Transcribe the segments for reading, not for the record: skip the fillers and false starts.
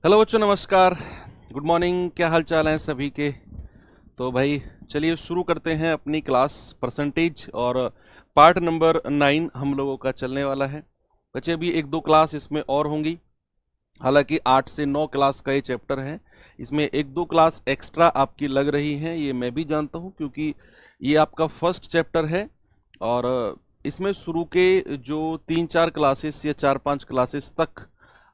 Hello बच्चों, नमस्कार। Good morning. क्या हाल चाल है सभी के? तो भाई चलिए शुरू करते हैं अपनी क्लास परसेंटेज। और पार्ट नंबर 9 हम लोगों का चलने वाला है। बच्चे अभी एक दो क्लास इसमें और होंगी। हालांकि 8 से 9 क्लास का ये चैप्टर है। इसमें एक दो क्लास एक्स्ट्रा आपकी लग रही हैं, ये मैं भी जानता हूँ, क्योंकि ये आपका फर्स्ट चैप्टर है। और इसमें शुरू के जो 3-4 क्लासेस या 4-5 क्लासेस तक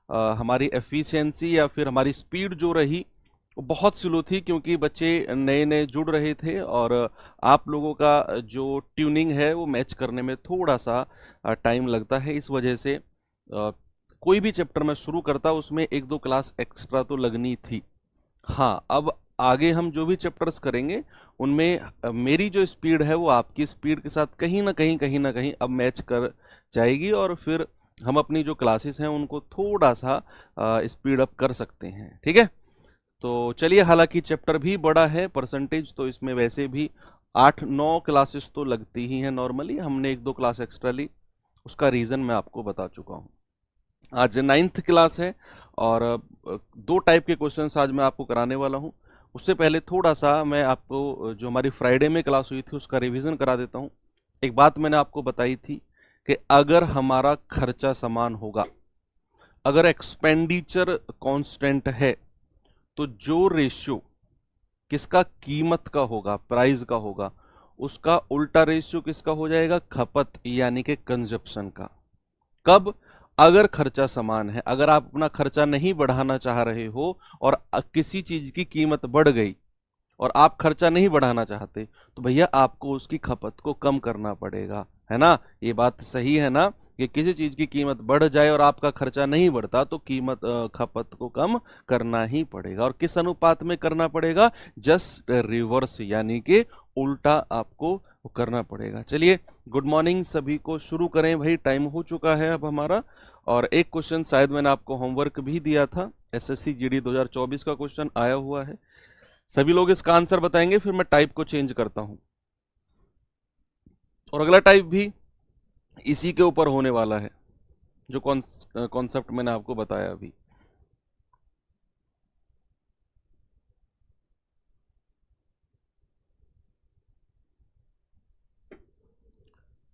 हमारी एफिशिएंसी या फिर हमारी स्पीड जो रही वो बहुत स्लो थी, क्योंकि बच्चे नए नए जुड़ रहे थे और आप लोगों का जो ट्यूनिंग है वो मैच करने में थोड़ा सा टाइम लगता है। इस वजह से कोई भी चैप्टर मैं शुरू करता उसमें एक दो क्लास एक्स्ट्रा तो लगनी थी। हाँ, अब आगे हम जो भी चैप्टर्स करेंगे उनमें मेरी जो स्पीड है वो आपकी स्पीड के साथ कहीं ना कहीं अब मैच कर जाएगी, और फिर हम अपनी जो क्लासेस हैं उनको थोड़ा सा स्पीड अप कर सकते हैं। ठीक है, तो चलिए। हालांकि चैप्टर भी बड़ा है परसेंटेज, तो इसमें वैसे भी 8-9 क्लासेस तो लगती ही हैं नॉर्मली। हमने एक दो क्लास एक्स्ट्रा ली, उसका रीज़न मैं आपको बता चुका हूँ। आज 9th क्लास है और दो टाइप के क्वेश्चंस आज मैं आपको कराने वाला हूँ। उससे पहले थोड़ा सा मैं आपको जो हमारी फ्राइडे में क्लास हुई थी उसका रिवीजन करा देता हूँ। एक बात मैंने आपको बताई थी कि अगर हमारा खर्चा समान होगा, अगर एक्सपेंडिचर कांस्टेंट है, तो जो रेशियो किसका, कीमत का होगा, प्राइस का होगा, उसका उल्टा रेशियो किसका हो जाएगा, खपत यानी कि कंजप्शन का। कब? अगर खर्चा समान है। अगर आप अपना खर्चा नहीं बढ़ाना चाह रहे हो और किसी चीज की कीमत बढ़ गई और आप खर्चा नहीं बढ़ाना चाहते, तो भैया आपको उसकी खपत को कम करना पड़ेगा, है ना? ये बात सही है ना कि किसी चीज की कीमत बढ़ जाए और आपका खर्चा नहीं बढ़ता तो कीमत खपत को कम करना ही पड़ेगा। और किस अनुपात में करना पड़ेगा? जस्ट रिवर्स, यानी कि उल्टा आपको करना पड़ेगा। चलिए, गुड मॉर्निंग सभी को। शुरू करें भाई, टाइम हो चुका है अब हमारा। और एक क्वेश्चन शायद मैंने आपको होमवर्क भी दिया था, एसएससी जीडी 2024 का क्वेश्चन आया हुआ है। सभी लोग इसका आंसर बताएंगे, फिर मैं टाइप को चेंज करता हूं। और अगला टाइप भी इसी के ऊपर होने वाला है, जो कॉन्सेप्ट मैंने आपको बताया अभी।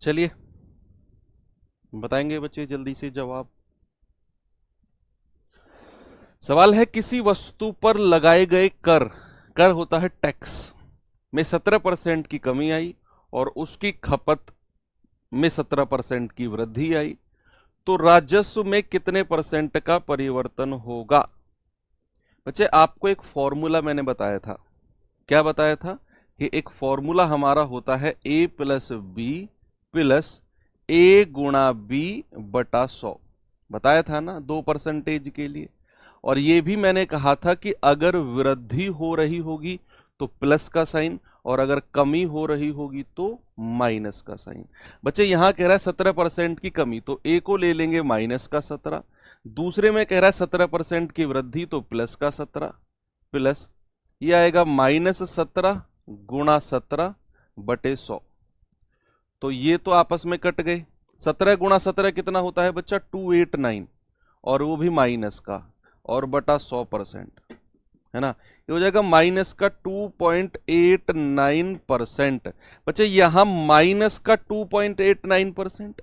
चलिए, बताएंगे बच्चे जल्दी से जवाब। सवाल है, किसी वस्तु पर लगाए गए कर, कर होता है टैक्स, में 17% की कमी आई और उसकी खपत में 17% की वृद्धि आई, तो राजस्व में कितने परसेंट का परिवर्तन होगा? बच्चे, आपको एक फॉर्मूला मैंने बताया था। क्या बताया था? कि एक फॉर्मूला हमारा होता है a प्लस बी प्लस ए गुणा बी बटा 100। बताया था ना, 2% के लिए। और ये भी मैंने कहा था कि अगर वृद्धि हो रही होगी तो प्लस का साइन, और अगर कमी हो रही होगी तो माइनस का साइन। बच्चे, यहां कह रहा है 17% की कमी, तो ए को ले लेंगे माइनस का 17। दूसरे में कह रहा है 17% की वृद्धि, तो प्लस का 17, प्लस ये आएगा -17 गुणा 17 बटे 100। तो ये तो आपस में कट गए। 17 गुणा 17 कितना होता है बच्चा? 289, और वो भी माइनस का, और बटा 100%, है ना? ये हो जाएगा माइनस का 2.89%। बच्चे, यहां माइनस का 2.89%,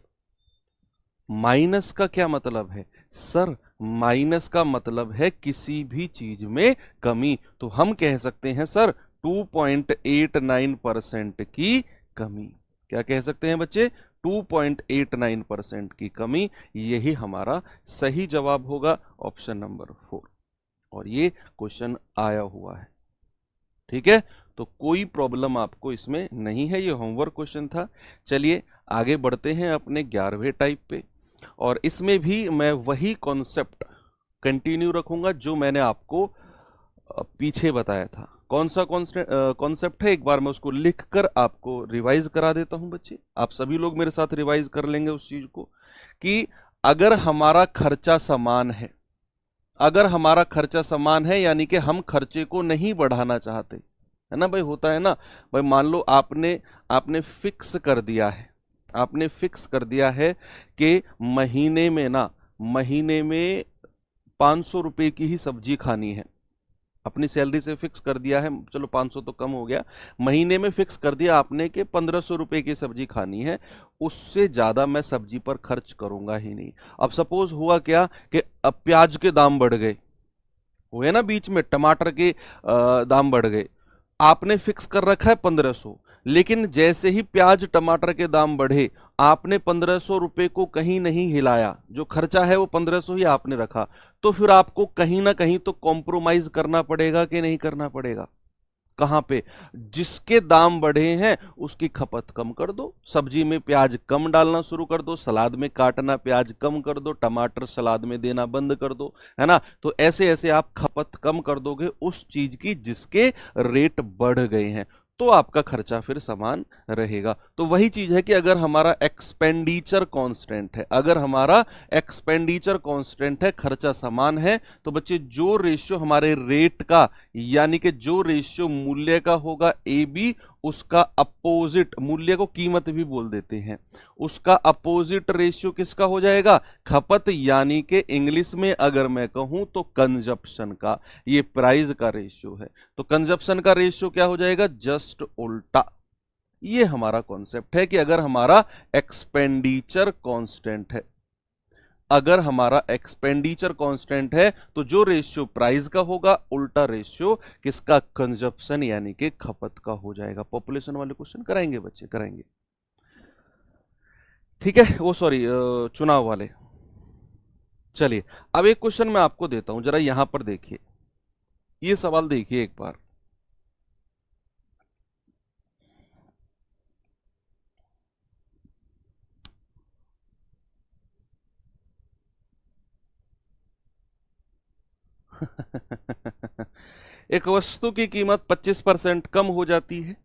माइनस का क्या मतलब है सर? माइनस का मतलब है किसी भी चीज में कमी। तो हम कह सकते हैं सर 2.89% की कमी। क्या कह सकते हैं बच्चे? 2.89% की कमी। यही हमारा सही जवाब होगा, ऑप्शन नंबर 4। और ये क्वेश्चन आया हुआ है। ठीक है, तो कोई प्रॉब्लम आपको इसमें नहीं है, ये होमवर्क क्वेश्चन था। चलिए आगे बढ़ते हैं अपने 11वें टाइप पे। और इसमें भी मैं वही कॉन्सेप्ट कंटिन्यू रखूंगा जो मैंने आपको पीछे बताया था। कौन सा कॉन्सेप्ट है, एक बार मैं उसको लिखकर आपको रिवाइज करा देता हूं बच्चे। आप सभी लोग मेरे साथ रिवाइज कर लेंगे उस चीज को, कि अगर हमारा खर्चा समान है, अगर हमारा खर्चा समान है यानी कि हम खर्चे को नहीं बढ़ाना चाहते, है ना भाई? होता है ना भाई, मान लो आपने आपने फिक्स कर दिया है, आपने फिक्स कर दिया है कि महीने में ना, महीने में 500 रुपए की ही सब्जी खानी है, अपनी सैलरी से फिक्स कर दिया है, चलो 500 तो कम हो गया, महीने में फिक्स कर दिया आपने कि 1500 रुपए की सब्जी खानी है, उससे ज्यादा मैं सब्जी पर खर्च करूंगा ही नहीं। अब सपोज हुआ क्या कि अब प्याज के दाम बढ़ गए, हुए ना बीच में टमाटर के दाम बढ़ गए, आपने फिक्स कर रखा है 1500, लेकिन जैसे ही प्याज टमाटर के दाम बढ़े आपने 1500 रुपए को कहीं नहीं हिलाया, जो खर्चा है वो 1500 ही आपने रखा, तो फिर आपको कहीं ना कहीं तो कॉम्प्रोमाइज करना पड़ेगा कि नहीं करना पड़ेगा? कहां पे? जिसके दाम बढ़े हैं उसकी खपत कम कर दो, सब्जी में प्याज कम डालना शुरू कर दो, सलाद में काटना प्याज कम कर दो, टमाटर सलाद में देना बंद कर दो, है ना? तो ऐसे ऐसे आप खपत कम कर दोगे उस चीज की जिसके रेट बढ़ गए हैं, तो आपका खर्चा फिर समान रहेगा। तो वही चीज है कि अगर हमारा एक्सपेंडिचर कांस्टेंट है, अगर हमारा एक्सपेंडिचर कांस्टेंट है, खर्चा समान है, तो बच्चे जो रेशियो हमारे रेट का, यानी कि जो रेशियो मूल्य का होगा ए बी, उसका अपोजिट, मूल्य को कीमत भी बोल देते हैं, उसका अपोजिट रेशियो किसका हो जाएगा? खपत, यानी कि इंग्लिश में अगर मैं कहूं तो कंजप्शन का, ये प्राइस का रेशियो है, तो कंजप्शन का रेशियो क्या हो जाएगा? जस्ट उल्टा। ये हमारा कॉन्सेप्ट है कि अगर हमारा एक्सपेंडिचर कांस्टेंट है, अगर हमारा एक्सपेंडिचर कांस्टेंट है तो जो रेशियो प्राइस का होगा उल्टा रेशियो किसका? कंजप्शन यानी कि खपत का हो जाएगा। पॉपुलेशन वाले क्वेश्चन कराएंगे बच्चे, कराएंगे, ठीक है? वो सॉरी, चुनाव वाले। चलिए अब एक क्वेश्चन मैं आपको देता हूं, जरा यहां पर देखिए, ये सवाल देखिए एक बार। एक वस्तु की कीमत 25% कम हो जाती है,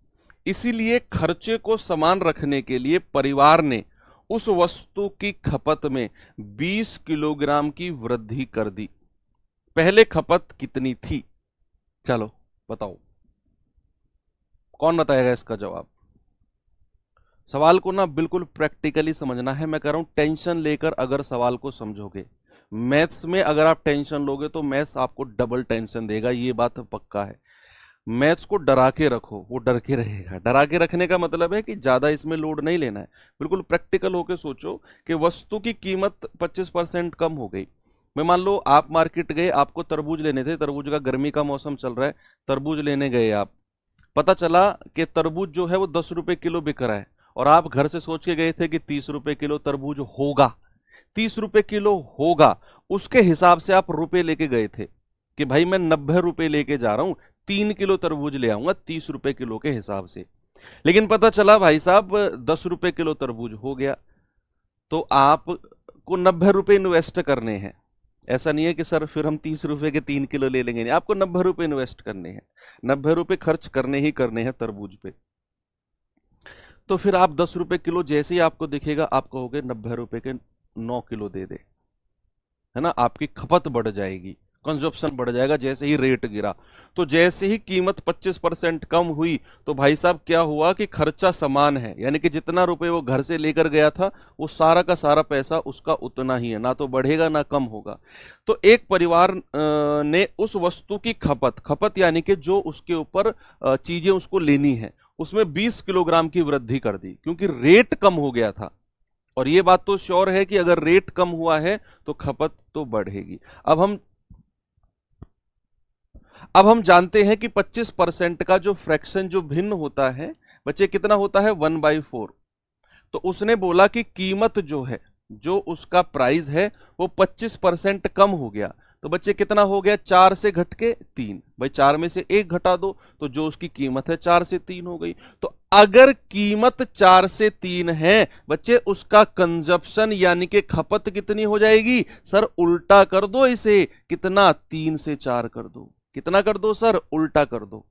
इसीलिए खर्चे को समान रखने के लिए परिवार ने उस वस्तु की खपत में 20 किलोग्राम की वृद्धि कर दी। पहले खपत कितनी थी? चलो बताओ, कौन बताएगा इसका जवाब? सवाल को ना बिल्कुल प्रैक्टिकली समझना है, मैं कह रहा हूं टेंशन लेकर अगर सवाल को समझोगे, मैथ्स में अगर आप टेंशन लोगे तो मैथ्स आपको डबल टेंशन देगा, ये बात पक्का है। मैथ्स को डरा के रखो, वो डर के रहेगा। डरा के रखने का मतलब है कि ज्यादा इसमें लोड नहीं लेना है, बिल्कुल प्रैक्टिकल होकर सोचो कि वस्तु की कीमत 25% कम हो गई। मैं मान लो आप मार्केट गए, आपको तरबूज लेने थे, तरबूज का गर्मी का मौसम चल रहा है, तरबूज लेने गए आप, पता चला कि तरबूज जो है वो 10 रुपए किलो बिक रहा है, और आप घर से सोच के गए थे कि 30 रुपए किलो तरबूज होगा, 30 रुपए किलो होगा, उसके हिसाब से आप रुपए लेके गए थे कि भाई मैं 90 रुपए लेके जा रहा हूं, 3 किलो तरबूज ले आऊंगा 30 रुपए किलो के हिसाब से। लेकिन पता चला भाई साहब 10 रुपए किलो तरबूज हो गया, तो आपको 90 रुपए इन्वेस्ट करने हैं। ऐसा नहीं है कि सर फिर हम 30 रुपए के 3 किलो ले लेंगे, नहीं, आपको 90 रुपए इन्वेस्ट करने हैं, 90 रुपए खर्च करने ही करने हैं तरबूज पे। तो फिर आप 10 रुपए किलो जैसे ही आपको दिखेगा आप कहोगे 90 रुपए के 9 किलो दे दे, है ना? आपकी खपत बढ़ जाएगी, कंजप्शन बढ़ जाएगा जैसे ही रेट गिरा। तो जैसे ही कीमत 25% कम हुई तो भाई साहब क्या हुआ कि खर्चा समान है, यानी कि जितना रुपए वो घर से लेकर गया था वो सारा का सारा पैसा उसका उतना ही है, ना तो बढ़ेगा ना कम होगा। तो एक परिवार ने उस वस्तु की खपत, खपत यानी कि जो उसके ऊपर चीजें उसको लेनी है, उसमें 20 किलोग्राम की वृद्धि कर दी, क्योंकि रेट कम हो गया था। और ये बात तो श्योर है कि अगर रेट कम हुआ है तो खपत तो बढ़ेगी। अब हम जानते हैं कि 25% का जो फ्रैक्शन जो भिन्न होता है बच्चे, कितना होता है? 1/4। तो उसने बोला कि कीमत जो है, जो उसका प्राइस है वो 25% कम हो गया, तो बच्चे कितना हो गया? 4 से घट के 3। भाई 4 में से 1 घटा दो तो जो उसकी कीमत है 4 से 3 हो गई। तो अगर कीमत 4 से 3 है बच्चे, उसका कंजप्शन यानी कि खपत कितनी हो जाएगी? सर उल्टा कर दो इसे, कितना? 3 से 4 कर दो। कितना कर दो सर? उल्टा कर दो,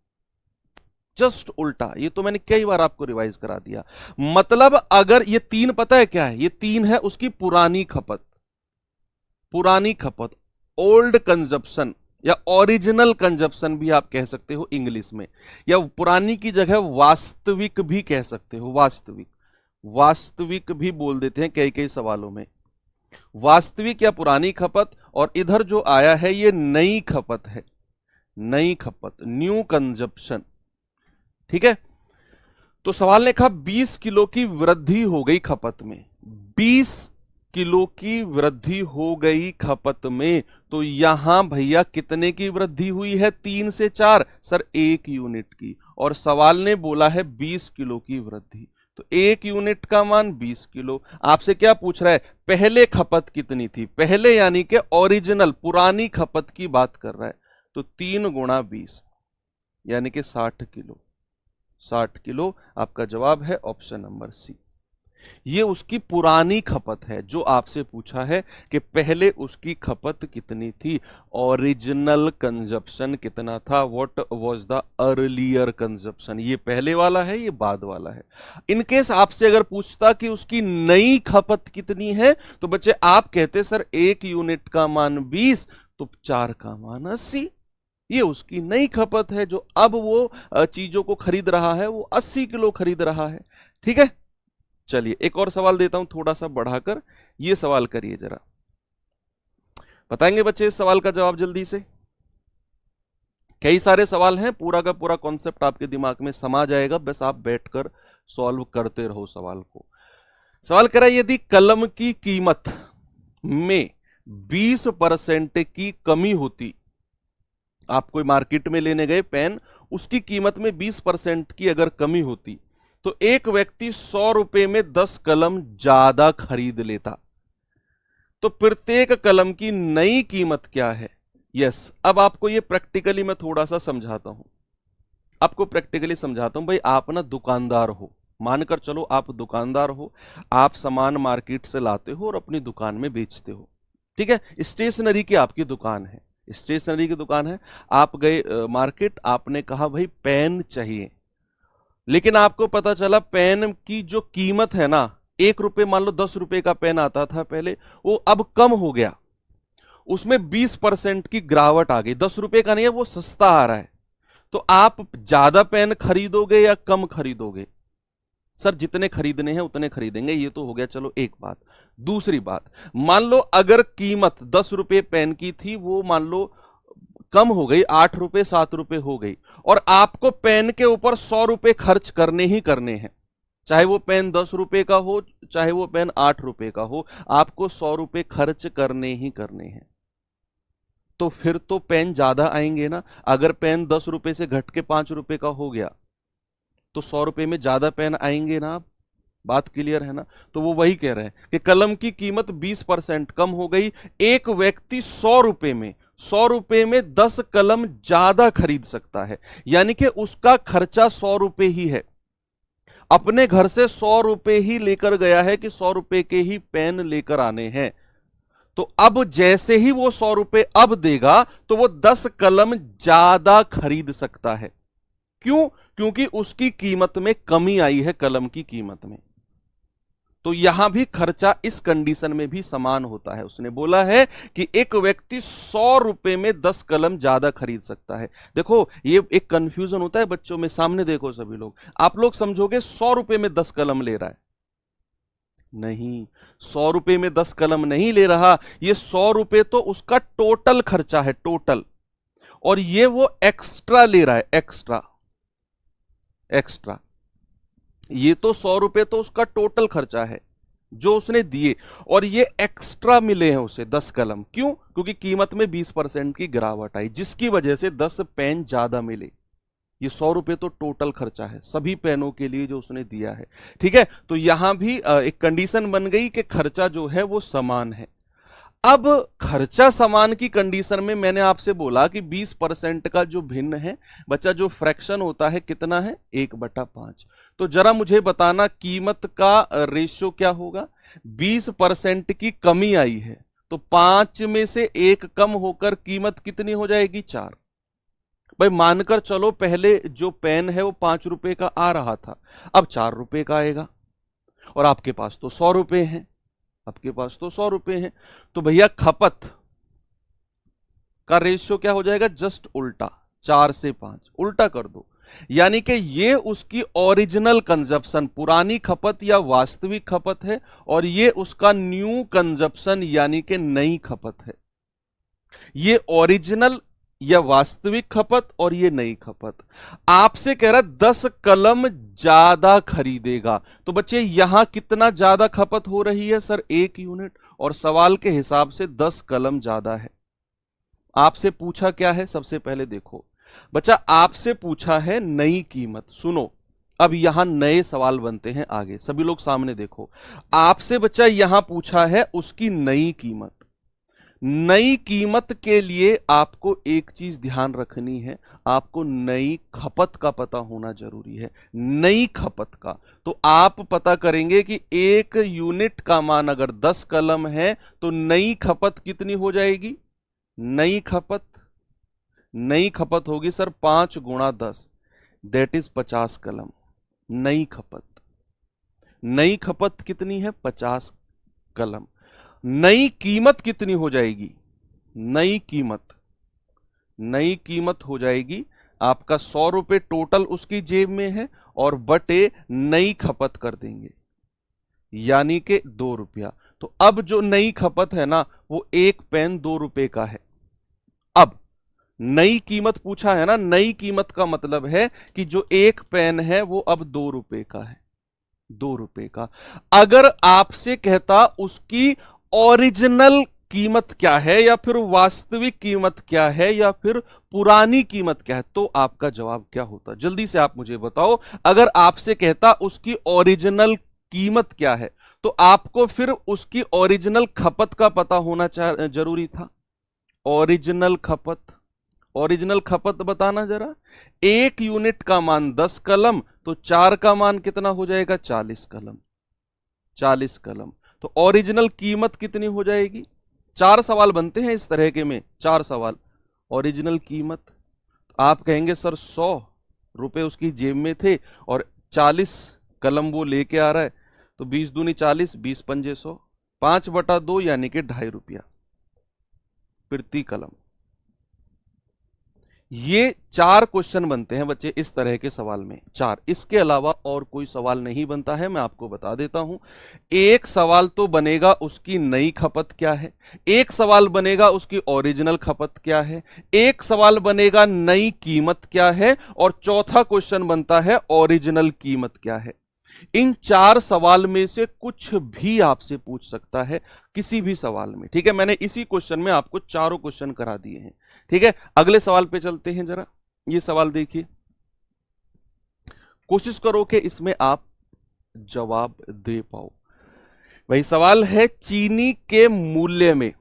जस्ट उल्टा। ये तो मैंने कई बार आपको रिवाइज करा दिया। मतलब अगर ये 3 पता है क्या है? ये 3 है उसकी पुरानी खपत, पुरानी खपत, ओल्ड कंजप्शन या ओरिजिनल कंजप्शन भी आप कह सकते हो इंग्लिश में, या पुरानी की जगह वास्तविक भी कह सकते हो, वास्तविक, वास्तविक भी बोल देते हैं कई कई सवालों में। वास्तविक या पुरानी खपत, और इधर जो आया है ये नई खपत है, नई खपत, न्यू कंजप्शन। ठीक है, तो सवाल ने कहा 20 किलो की वृद्धि हो गई खपत में, 20 किलो की वृद्धि हो गई खपत में, तो यहां भैया कितने की वृद्धि हुई है? 3 से 4, सर 1 यूनिट की, और सवाल ने बोला है 20 किलो की वृद्धि, तो 1 यूनिट का मान 20 किलो। आपसे क्या पूछ रहा है? पहले खपत कितनी थी, पहले यानी कि ओरिजिनल पुरानी खपत की बात कर रहा है, तो 3 गुणा 20 यानी कि 60 किलो, 60 किलो आपका जवाब है ऑप्शन नंबर सी। ये उसकी पुरानी खपत है, जो आपसे पूछा है कि पहले उसकी खपत कितनी थी, ओरिजिनल कंजप्शन कितना था, what was the earlier consumption. ये पहले वाला है, ये बाद वाला है। इनकेस आपसे अगर पूछता कि उसकी नई खपत कितनी है, तो बच्चे आप कहते सर 1 यूनिट का मान 20, तो 4 का मान 80। ये उसकी नई खपत है, जो अब वो चीजों को खरीद रहा है, वो 80 किलो खरीद रहा है। ठीक है, चलिए एक और सवाल देता हूं थोड़ा सा बढ़ाकर, ये सवाल करिए जरा, बताएंगे बच्चे इस सवाल का जवाब जल्दी से? कई सारे सवाल हैं, पूरा का पूरा कॉन्सेप्ट आपके दिमाग में समा जाएगा, बस आप बैठकर सॉल्व करते रहो सवाल को। सवाल करा, यदि कलम की कीमत में 20% की कमी होती, आप कोई मार्केट में लेने गए पेन, उसकी कीमत में 20% की अगर कमी होती, तो एक व्यक्ति 100 रुपए में 10 कलम ज्यादा खरीद लेता, तो प्रत्येक कलम की नई कीमत क्या है? यस, अब आपको ये प्रैक्टिकली मैं थोड़ा सा समझाता हूं, आपको प्रैक्टिकली समझाता हूं। भाई आप ना दुकानदार हो, मानकर चलो आप दुकानदार हो, आप सामान मार्केट से लाते हो और अपनी दुकान में बेचते हो। ठीक है, स्टेशनरी की आपकी दुकान है, स्टेशनरी की दुकान है, आप गए मार्केट, आपने कहा भाई पेन चाहिए, लेकिन आपको पता चला पेन की जो कीमत है ना, 1 रुपए, मान लो 10 रुपए का पेन आता था पहले, वो अब कम हो गया, उसमें 20% की गिरावट आ गई, 10 रुपए का नहीं है, वो सस्ता आ रहा है, तो आप ज्यादा पेन खरीदोगे या कम खरीदोगे? सर जितने खरीदने हैं उतने खरीदेंगे, ये तो हो गया चलो एक बात। दूसरी बात, मान लो अगर कीमत 10 रुपए पेन की थी, वो मान लो कम हो गई, 8 रुपए 7 रुपए हो गई, और आपको पेन के ऊपर 100 रुपए खर्च करने ही करने हैं, चाहे वो पेन 10 रुपए का हो, चाहे वो पेन 8 रुपए का हो, आपको 100 रुपए खर्च करने ही करने हैं, तो फिर तो पेन ज्यादा आएंगे ना। अगर पेन 10 रुपए से घट के 5 रुपए का हो गया, तो 100 रुपए में ज्यादा पेन आएंगे ना। आप बात क्लियर है ना? तो वो वही कह रहे हैं कि कलम की कीमत 20% कम हो गई, एक व्यक्ति 100 रुपए में 10 कलम ज्यादा खरीद सकता है, यानी कि उसका खर्चा 100 रुपए ही है, अपने घर से 100 रुपए ही लेकर गया है कि 100 रुपए के ही पेन लेकर आने हैं, तो अब जैसे ही वो 100 रुपए अब देगा, तो वो 10 कलम ज्यादा खरीद सकता है। क्यों? क्योंकि उसकी कीमत में कमी आई है, कलम की कीमत में। तो यहां भी खर्चा इस कंडीशन में भी समान होता है। उसने बोला है कि एक व्यक्ति 100 रुपए में 10 कलम ज्यादा खरीद सकता है। देखो ये एक कंफ्यूजन होता है बच्चों में, सामने देखो सभी लोग, आप लोग समझोगे 100 रुपए में 10 कलम ले रहा है, नहीं, 100 रुपए में 10 कलम नहीं ले रहा, ये 100 रुपए तो उसका टोटल खर्चा है, टोटल, और ये वो एक्स्ट्रा ले रहा है, एक्स्ट्रा, एक्स्ट्रा, ये तो 100 रुपए तो उसका टोटल खर्चा है जो उसने दिए, और ये एक्स्ट्रा मिले हैं उसे 10 कलम। क्यों? क्योंकि कीमत में 20% की गिरावट आई, जिसकी वजह से 10 पेन ज्यादा मिले। ये 100 रुपए तो टोटल खर्चा है सभी पेनों के लिए जो उसने दिया है। ठीक है, तो यहां भी एक कंडीशन बन गई कि खर्चा जो है वो समान है। अब खर्चा समान की कंडीशन में मैंने आपसे बोला कि 20% का जो भिन्न है बच्चा, जो फ्रैक्शन होता है कितना है, 1/5। तो जरा मुझे बताना कीमत का रेशियो क्या होगा? 20% की कमी आई है, तो 5 में से 1 कम होकर कीमत कितनी हो जाएगी? 4। भाई मानकर चलो पहले जो पेन है वो 5 रुपए का आ रहा था, अब 4 रुपए का आएगा, और आपके पास तो 100 रुपए हैं, आपके पास तो 100 रुपए हैं, तो भैया खपत का रेशियो क्या हो जाएगा? जस्ट उल्टा, 4 से 5 उल्टा कर दो। यानी कि ये उसकी ओरिजिनल कंजप्शन, पुरानी खपत या वास्तविक खपत है, और ये उसका न्यू कंजप्शन यानी कि नई खपत है। ये ओरिजिनल या वास्तविक खपत और ये नई खपत। आपसे कह रहा 10 कलम ज्यादा खरीदेगा, तो बच्चे यहां कितना ज्यादा खपत हो रही है सर? 1 यूनिट, और सवाल के हिसाब से 10 कलम ज्यादा है। आपसे पूछा क्या है? सबसे पहले देखो बच्चा, आपसे पूछा है नई कीमत। सुनो, अब यहां नए सवाल बनते हैं आगे, सभी लोग सामने देखो। आपसे बच्चा यहां पूछा है उसकी नई कीमत। नई कीमत के लिए आपको एक चीज ध्यान रखनी है, आपको नई खपत का पता होना जरूरी है। नई खपत का तो आप पता करेंगे कि 1 यूनिट का मान अगर 10 कलम है तो नई खपत कितनी हो जाएगी? नई खपत होगी सर 5 गुणा 10, दैट इज 50 कलम। नई खपत कितनी है? 50 कलम। नई कीमत कितनी हो जाएगी? नई कीमत हो जाएगी आपका 100 रुपए टोटल उसकी जेब में है, और बटे नई खपत कर देंगे, यानी कि 2 रुपया। तो अब जो नई खपत है ना, वो 1 पेन 2 रुपए का है। अब नई कीमत पूछा है ना, नई कीमत का मतलब है कि जो 1 पेन है वो अब 2 रुपए का है। 2 रुपए का। अगर आपसे कहता उसकी ओरिजिनल कीमत क्या है, या फिर वास्तविक कीमत क्या है, या फिर पुरानी कीमत क्या है, तो आपका जवाब क्या होता? जल्दी से आप मुझे बताओ। अगर आपसे कहता उसकी ओरिजिनल कीमत क्या है, तो आपको फिर उसकी ओरिजिनल खपत का पता होना जरूरी था। ओरिजिनल खपत बताना जरा। 1 यूनिट का मान 10 कलम, तो 4 का मान कितना हो जाएगा? 40 कलम। 40 कलम। तो ओरिजिनल कीमत कितनी हो जाएगी? 4 सवाल बनते हैं इस तरह के में, 4 सवाल। ओरिजिनल कीमत आप कहेंगे सर 100 रुपए उसकी जेब में थे और 40 कलम वो लेके आ रहा है, तो 20 दूनी 40, 20 पंजे 100, 5/2 यानी कि 2.5 रुपया प्रति कलम। ये 4 क्वेश्चन बनते हैं बच्चे इस तरह के सवाल में, 4। इसके अलावा और कोई सवाल नहीं बनता है, मैं आपको बता देता हूं। एक सवाल तो बनेगा उसकी नई खपत क्या है, एक सवाल बनेगा उसकी ओरिजिनल खपत क्या है, एक सवाल बनेगा नई कीमत क्या है, और चौथा क्वेश्चन बनता है ओरिजिनल कीमत क्या है। इन 4 सवाल में से कुछ भी आपसे पूछ सकता है, किसी भी सवाल में। ठीक है, मैंने इसी क्वेश्चन में आपको चारों क्वेश्चन करा दिए हैं। ठीक है, अगले सवाल पे चलते हैं। जरा ये सवाल देखिए, कोशिश करो कि इसमें आप जवाब दे पाओ। वही सवाल है, चीनी के मूल्य में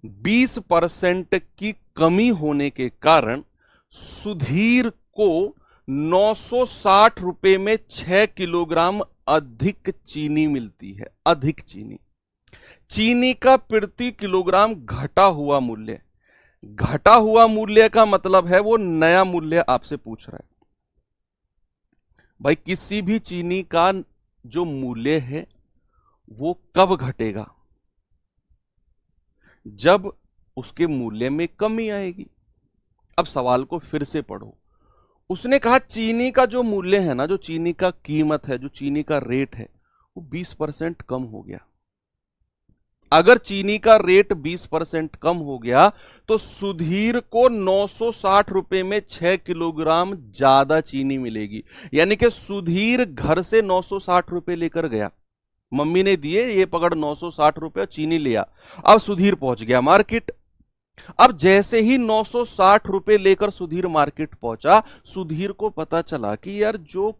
20% की कमी होने के कारण सुधीर को 960 रुपए में 6 किलोग्राम अधिक चीनी मिलती है। अधिक चीनी का प्रति किलोग्राम घटा हुआ मूल्य। घटा हुआ मूल्य का मतलब है वो नया मूल्य आपसे पूछ रहा है। भाई किसी भी चीनी का जो मूल्य है वो कब घटेगा? जब उसके मूल्य में कमी आएगी। अब सवाल को फिर से पढ़ो। उसने कहा चीनी का जो मूल्य है ना, जो चीनी का कीमत है, जो चीनी का रेट है, वो 20% कम हो गया। अगर चीनी का रेट 20% कम हो गया तो सुधीर को 960 रुपए में 6 किलोग्राम ज्यादा चीनी मिलेगी। यानी कि सुधीर घर से 960 रुपए लेकर गया, मम्मी ने दिए, ये पकड़ 960 रुपए चीनी लिया। अब सुधीर पहुंच गया मार्केट। अब जैसे ही 960 रुपए लेकर सुधीर मार्केट पहुंचा, सुधीर को पता चला कि यार जो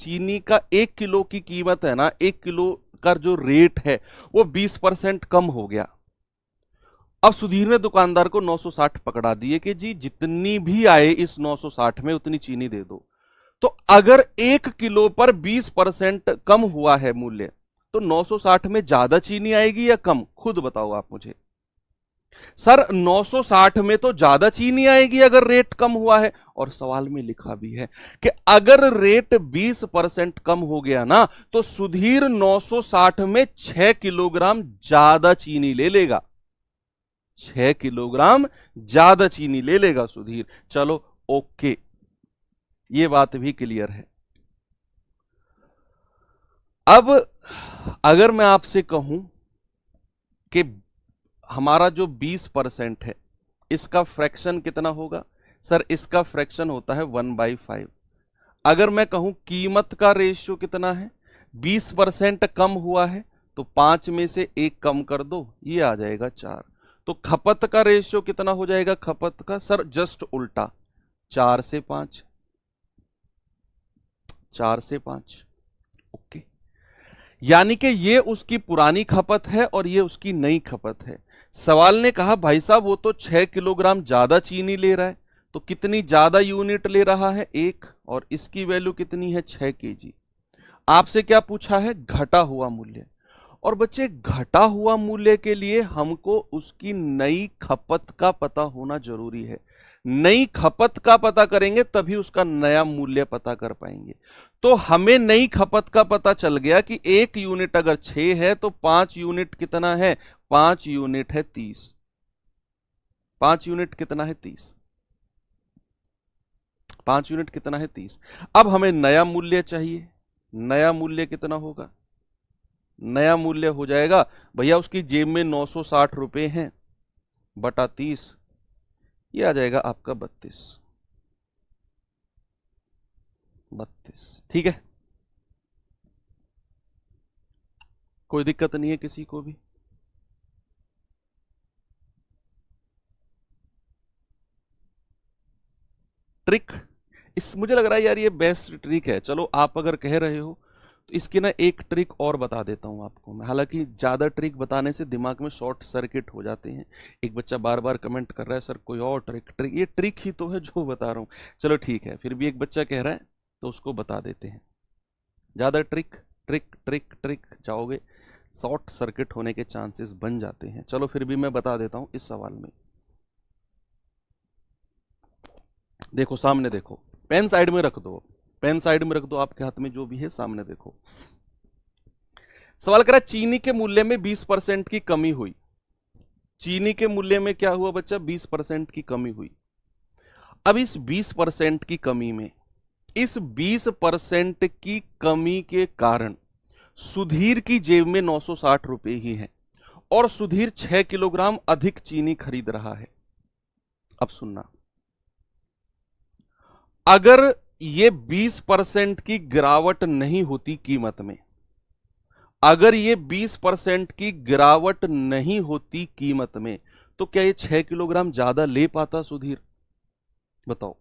चीनी का 1 किलो की कीमत है ना, 1 किलो का जो रेट है वो 20% कम हो गया। अब सुधीर ने दुकानदार को 960 पकड़ा दिए कि जी जितनी भी आए इस 960 में उतनी चीनी दे दो। तो अगर 1 किलो पर 20% कम हुआ है मूल्य, तो 960 में ज्यादा चीनी आएगी या कम? खुद बताओ आप मुझे। सर 960 में तो ज्यादा चीनी आएगी अगर रेट कम हुआ है, और सवाल में लिखा भी है कि अगर रेट 20% कम हो गया ना, तो सुधीर 960 में 6 किलोग्राम ज्यादा चीनी ले लेगा। 6 किलोग्राम ज्यादा चीनी ले लेगा सुधीर। चलो ओके, ये बात भी क्लियर है। अब अगर मैं आपसे कहूं कि हमारा जो 20% है इसका फ्रैक्शन कितना होगा, सर इसका फ्रैक्शन होता है 1/5। अगर मैं कहूं कीमत का रेशियो कितना है, 20% कम हुआ है तो 5 में से 1 कम कर दो, ये आ जाएगा 4। तो खपत का रेशियो कितना हो जाएगा, खपत का सर जस्ट उल्टा, 4 से 5, 4 से 5। ओके, यानी कि ये उसकी पुरानी खपत है और ये उसकी नई खपत है। सवाल ने कहा भाई साहब वो तो 6 किलोग्राम ज्यादा चीनी ले रहा है, तो कितनी ज्यादा यूनिट ले रहा है, 1, और इसकी वैल्यू कितनी है, 6 केजी। आपसे क्या पूछा है, घटा हुआ मूल्य। और बच्चे घटा हुआ मूल्य के लिए हमको उसकी नई खपत का पता होना जरूरी है। नई खपत का पता करेंगे तभी उसका नया मूल्य पता कर पाएंगे। तो हमें नई खपत का पता चल गया कि 1 यूनिट अगर 6 है तो 5 यूनिट कितना है, 5 यूनिट है 30। 5 यूनिट कितना है, 30। 5 यूनिट कितना है, 30। अब हमें नया मूल्य चाहिए। नया मूल्य कितना होगा, नया मूल्य हो जाएगा भैया उसकी जेब में 960 रुपए हैं बटा 30, ये आ जाएगा आपका 32। ठीक है, कोई दिक्कत नहीं है किसी को भी। ट्रिक मुझे लग रहा है यार ये बेस्ट ट्रिक है। चलो आप अगर कह रहे हो तो इसकी ना एक ट्रिक और बता देता हूं आपको मैं। हालांकि ज्यादा ट्रिक बताने से दिमाग में शॉर्ट सर्किट हो जाते हैं। एक बच्चा बार बार कमेंट कर रहा है सर कोई और ट्रिक। ये ट्रिक ही तो है जो बता रहा हूं। चलो ठीक है, फिर भी एक बच्चा कह रहा है तो उसको बता देते हैं। ज्यादा ट्रिक ट्रिक ट्रिक ट्रिक जाओगे शॉर्ट सर्किट होने के चांसेस बन जाते हैं। चलो फिर भी मैं बता देता हूं इस सवाल में। देखो सामने देखो, पेन साइड में रख दो, पेन साइड में रख दो, आपके हाथ में जो भी है सामने देखो। सवाल करा चीनी के मूल्य में 20% की कमी हुई। चीनी के मूल्य में क्या हुआ बच्चा, 20% की कमी हुई। अब इस 20% की कमी में, इस 20% की कमी के कारण सुधीर की जेब में 960 रुपए ही है और सुधीर 6 किलोग्राम अधिक चीनी खरीद रहा है। अब सुनना, अगर ये 20% की गिरावट नहीं होती कीमत में, अगर ये 20% की गिरावट नहीं होती कीमत में, तो क्या ये 6 किलोग्राम ज्यादा ले पाता सुधीर, बताओ।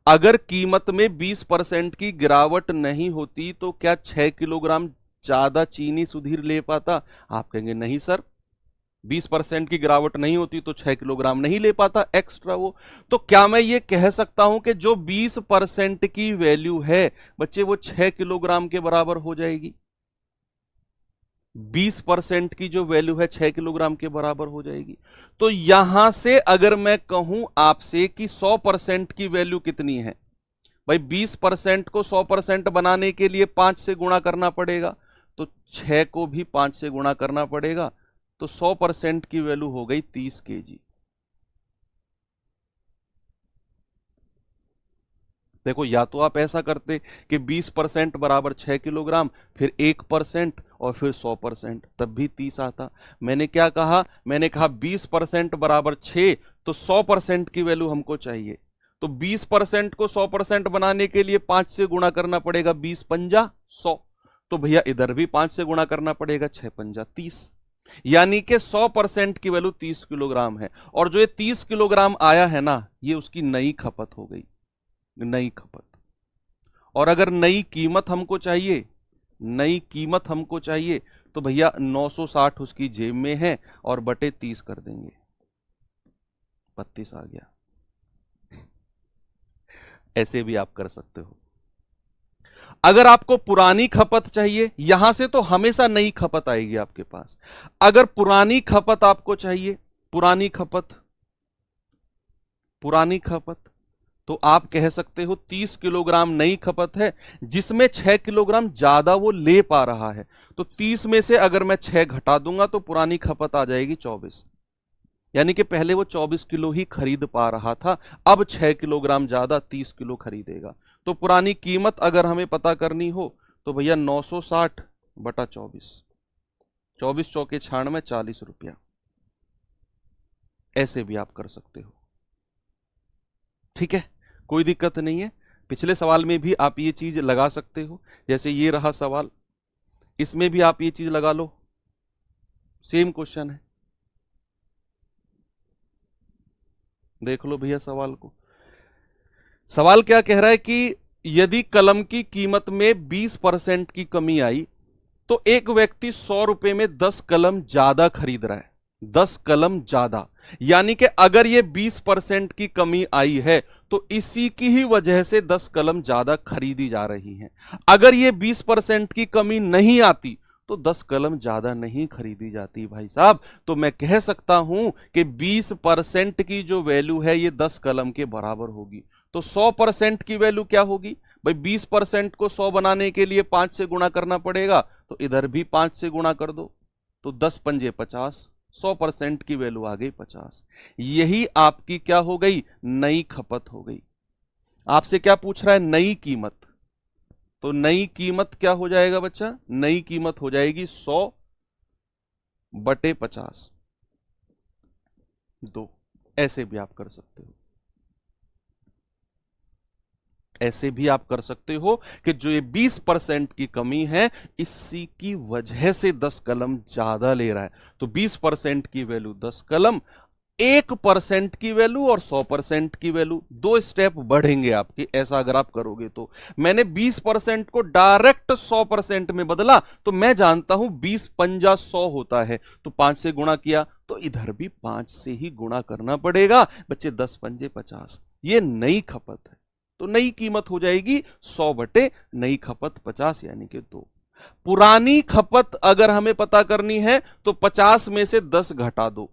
अगर कीमत में 20% की गिरावट नहीं होती तो क्या 6 किलोग्राम ज्यादा चीनी सुधीर ले पाता। आप कहेंगे नहीं सर, 20% की गिरावट नहीं होती तो 6 किलोग्राम नहीं ले पाता एक्स्ट्रा वो। तो क्या मैं ये कह सकता हूं कि जो 20% की वैल्यू है बच्चे वो 6 किलोग्राम के बराबर हो जाएगी। 20% की जो वैल्यू है 6 किलोग्राम के बराबर हो जाएगी। तो यहां से अगर मैं कहूं आपसे कि 100% की वैल्यू कितनी है, भाई 20% को 100% बनाने के लिए 5 से गुणा करना पड़ेगा, तो 6 को भी 5 से गुणा करना पड़ेगा, तो 100% की वैल्यू हो गई 30 केजी। देखो या तो आप ऐसा करते कि 20% बराबर 6 किलोग्राम, फिर 1% और फिर 100%, तब भी 30 आता। मैंने क्या कहा, मैंने कहा 20% बराबर 6, तो 100% की वैल्यू हमको चाहिए। तो 20% को 100% बनाने के लिए 5 से गुणा करना पड़ेगा, 20 पंजा 100। तो भैया इधर भी 5 से गुणा करना पड़ेगा, 6 पंजा 30। यानी कि 100% की वैल्यू 30 किलोग्राम है। और जो ये 30 किलोग्राम आया है ना, ये उसकी नई खपत हो गई, नई खपत। और अगर नई कीमत हमको चाहिए, नई कीमत हमको चाहिए, तो भैया 960 उसकी जेब में है और बटे 30 कर देंगे, 32 आ गया। ऐसे भी आप कर सकते हो। अगर आपको पुरानी खपत चाहिए, यहां से तो हमेशा नई खपत आएगी आपके पास। अगर पुरानी खपत आपको चाहिए, पुरानी खपत, पुरानी खपत, तो आप कह सकते हो 30 किलोग्राम नई खपत है, जिसमें 6 किलोग्राम ज्यादा वो ले पा रहा है। तो 30 में से अगर मैं 6 घटा दूंगा तो पुरानी खपत आ जाएगी 24। यानी कि पहले वो 24 किलो ही खरीद पा रहा था, अब 6 किलोग्राम ज्यादा 30 किलो खरीदेगा। तो पुरानी कीमत अगर हमें पता करनी हो तो भैया 960 बटा 24, 24 चौके 96, 40 रुपया। ऐसे भी आप कर सकते हो, ठीक है, कोई दिक्कत नहीं है। पिछले सवाल में भी आप ये चीज लगा सकते हो, जैसे ये रहा सवाल, इसमें भी आप ये चीज लगा लो, सेम क्वेश्चन है। देख लो भैया सवाल को। सवाल क्या कह रहा है कि यदि कलम की कीमत में 20% की कमी आई तो एक व्यक्ति 100 रुपए में 10 कलम ज्यादा खरीद रहा है, 10 कलम ज्यादा। यानी कि अगर ये 20% की कमी आई है तो इसी की ही वजह से 10 कलम ज्यादा खरीदी जा रही हैं। अगर ये 20% की कमी नहीं आती तो 10 कलम ज्यादा नहीं खरीदी जाती भाई साहब। तो मैं कह सकता हूं कि 20% की जो वैल्यू है ये 10 कलम के बराबर होगी। तो 100% की वैल्यू क्या होगी भाई? 20% को 100 बनाने के लिए 5 से गुणा करना पड़ेगा, तो इधर भी 5 से गुणा कर दो, तो 10 पंजे 50, 100% की वैल्यू आ गई 50। यही आपकी क्या हो गई? नई खपत हो गई। आपसे क्या पूछ रहा है? नई कीमत। तो नई कीमत क्या हो जाएगा बच्चा? नई कीमत हो जाएगी 100 बटे 50, 2। ऐसे भी आप कर सकते हो, ऐसे भी आप कर सकते हो कि जो ये 20% की कमी है इसी की वजह से 10 कलम ज्यादा ले रहा है। तो 20% की वैल्यू 10 कलम, 1% की वैल्यू और 100% की वैल्यू, 2 स्टेप बढ़ेंगे आपके। ऐसा अगर आप करोगे तो मैंने 20% को डायरेक्ट 100% में बदला, तो मैं जानता हूं 20 पंजा 100 होता है, तो 5 से गुणा किया, तो इधर भी 5 से ही गुणा करना पड़ेगा बच्चे। 10 पंजे 50, ये नई खपत है। तो नई कीमत हो जाएगी 100 बटे नई खपत 50, यानी कि 2। पुरानी खपत अगर हमें पता करनी है तो 50 में से 10 घटा दो,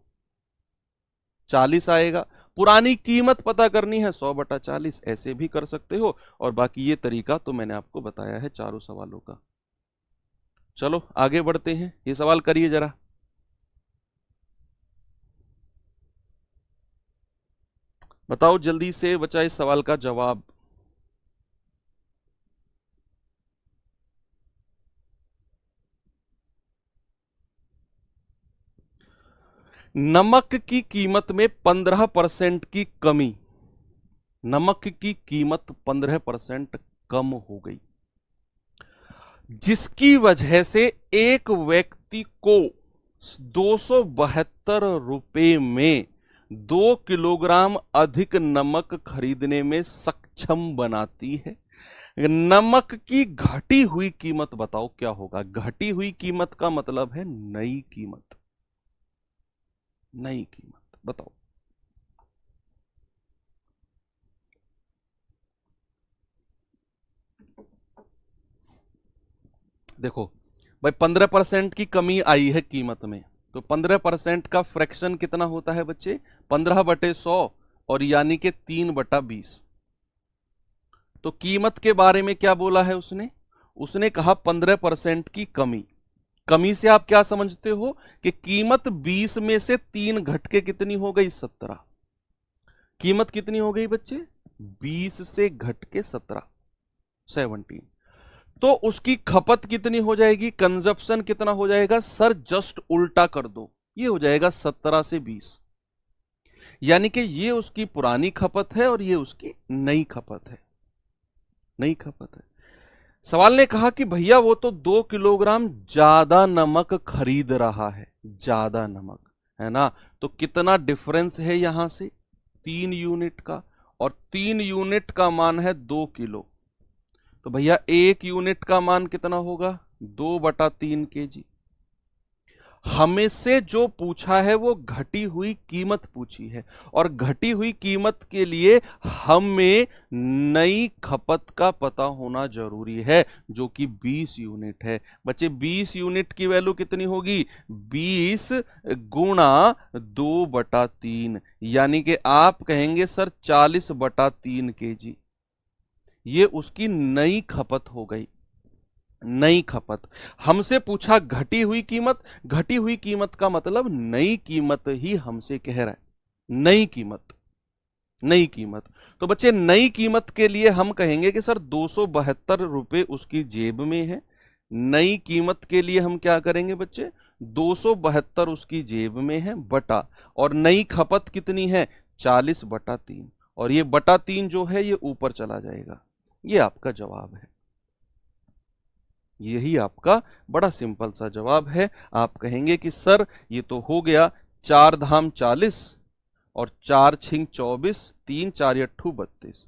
40 आएगा। पुरानी कीमत पता करनी है 100 बटा 40, ऐसे भी कर सकते हो। और बाकी ये तरीका तो मैंने आपको बताया है चारों सवालों का। चलो आगे बढ़ते हैं, ये सवाल करिए जरा। बताओ जल्दी से बच्चा इस सवाल का जवाब। नमक की कीमत में 15% की कमी, नमक की कीमत 15% कम हो गई, जिसकी वजह से एक व्यक्ति को 272 रुपए में 2 किलोग्राम अधिक नमक खरीदने में सक्षम बनाती है। नमक की घटी हुई कीमत बताओ क्या होगा? घटी हुई कीमत का मतलब है नई कीमत, नई कीमत बताओ। देखो भाई 15% की कमी आई है कीमत में, तो 15% का फ्रैक्शन कितना होता है बच्चे? 15 बटे 100, और यानी कि 3 बटा 20। तो कीमत के बारे में क्या बोला है उसने? उसने कहा 15% की कमी। कमी से आप क्या समझते हो कि कीमत 20 में से 3 घट के कितनी हो गई? 17। कीमत कितनी हो गई बच्चे? 20 से घट के 17, 17। तो उसकी खपत कितनी हो जाएगी? कंजप्शन कितना हो जाएगा? सर जस्ट उल्टा कर दो, ये हो जाएगा 17 से 20। यानी कि ये उसकी पुरानी खपत है और ये उसकी नई खपत है, नई खपत है। सवाल ने कहा कि भैया वो तो 2 किलोग्राम ज्यादा नमक खरीद रहा है, ज्यादा नमक है ना। तो कितना डिफरेंस है यहां से? 3 यूनिट का, और 3 यूनिट का मान है 2 किलो। तो भैया 1 यूनिट का मान कितना होगा? 2 बटा 3 kg। हमें से जो पूछा है वो घटी हुई कीमत पूछी है, और घटी हुई कीमत के लिए हमें नई खपत का पता होना जरूरी है, जो कि 20 यूनिट है। बच्चे 20 यूनिट की वैल्यू कितनी होगी? 20 गुणा 2 बटा 3, यानी कि आप कहेंगे सर 40 बटा 3 kg। ये उसकी नई खपत हो गई, नई खपत। हमसे पूछा घटी हुई कीमत, घटी हुई कीमत का मतलब नई कीमत ही हमसे कह रहा है, नई कीमत, नई कीमत। तो बच्चे नई कीमत के लिए हम कहेंगे कि सर 272 रुपए उसकी जेब में है। नई कीमत के लिए हम क्या करेंगे बच्चे, 272 उसकी जेब में है बटा, और नई खपत कितनी है, 40/3, और ये बटा 3 जो है ये ऊपर चला जाएगा। ये आपका जवाब है, यही आपका बड़ा सिंपल सा जवाब है। आप कहेंगे कि सर ये तो हो गया 4 धाम 40 और 4 छिंग 24, 3 4 अट्ठू 32,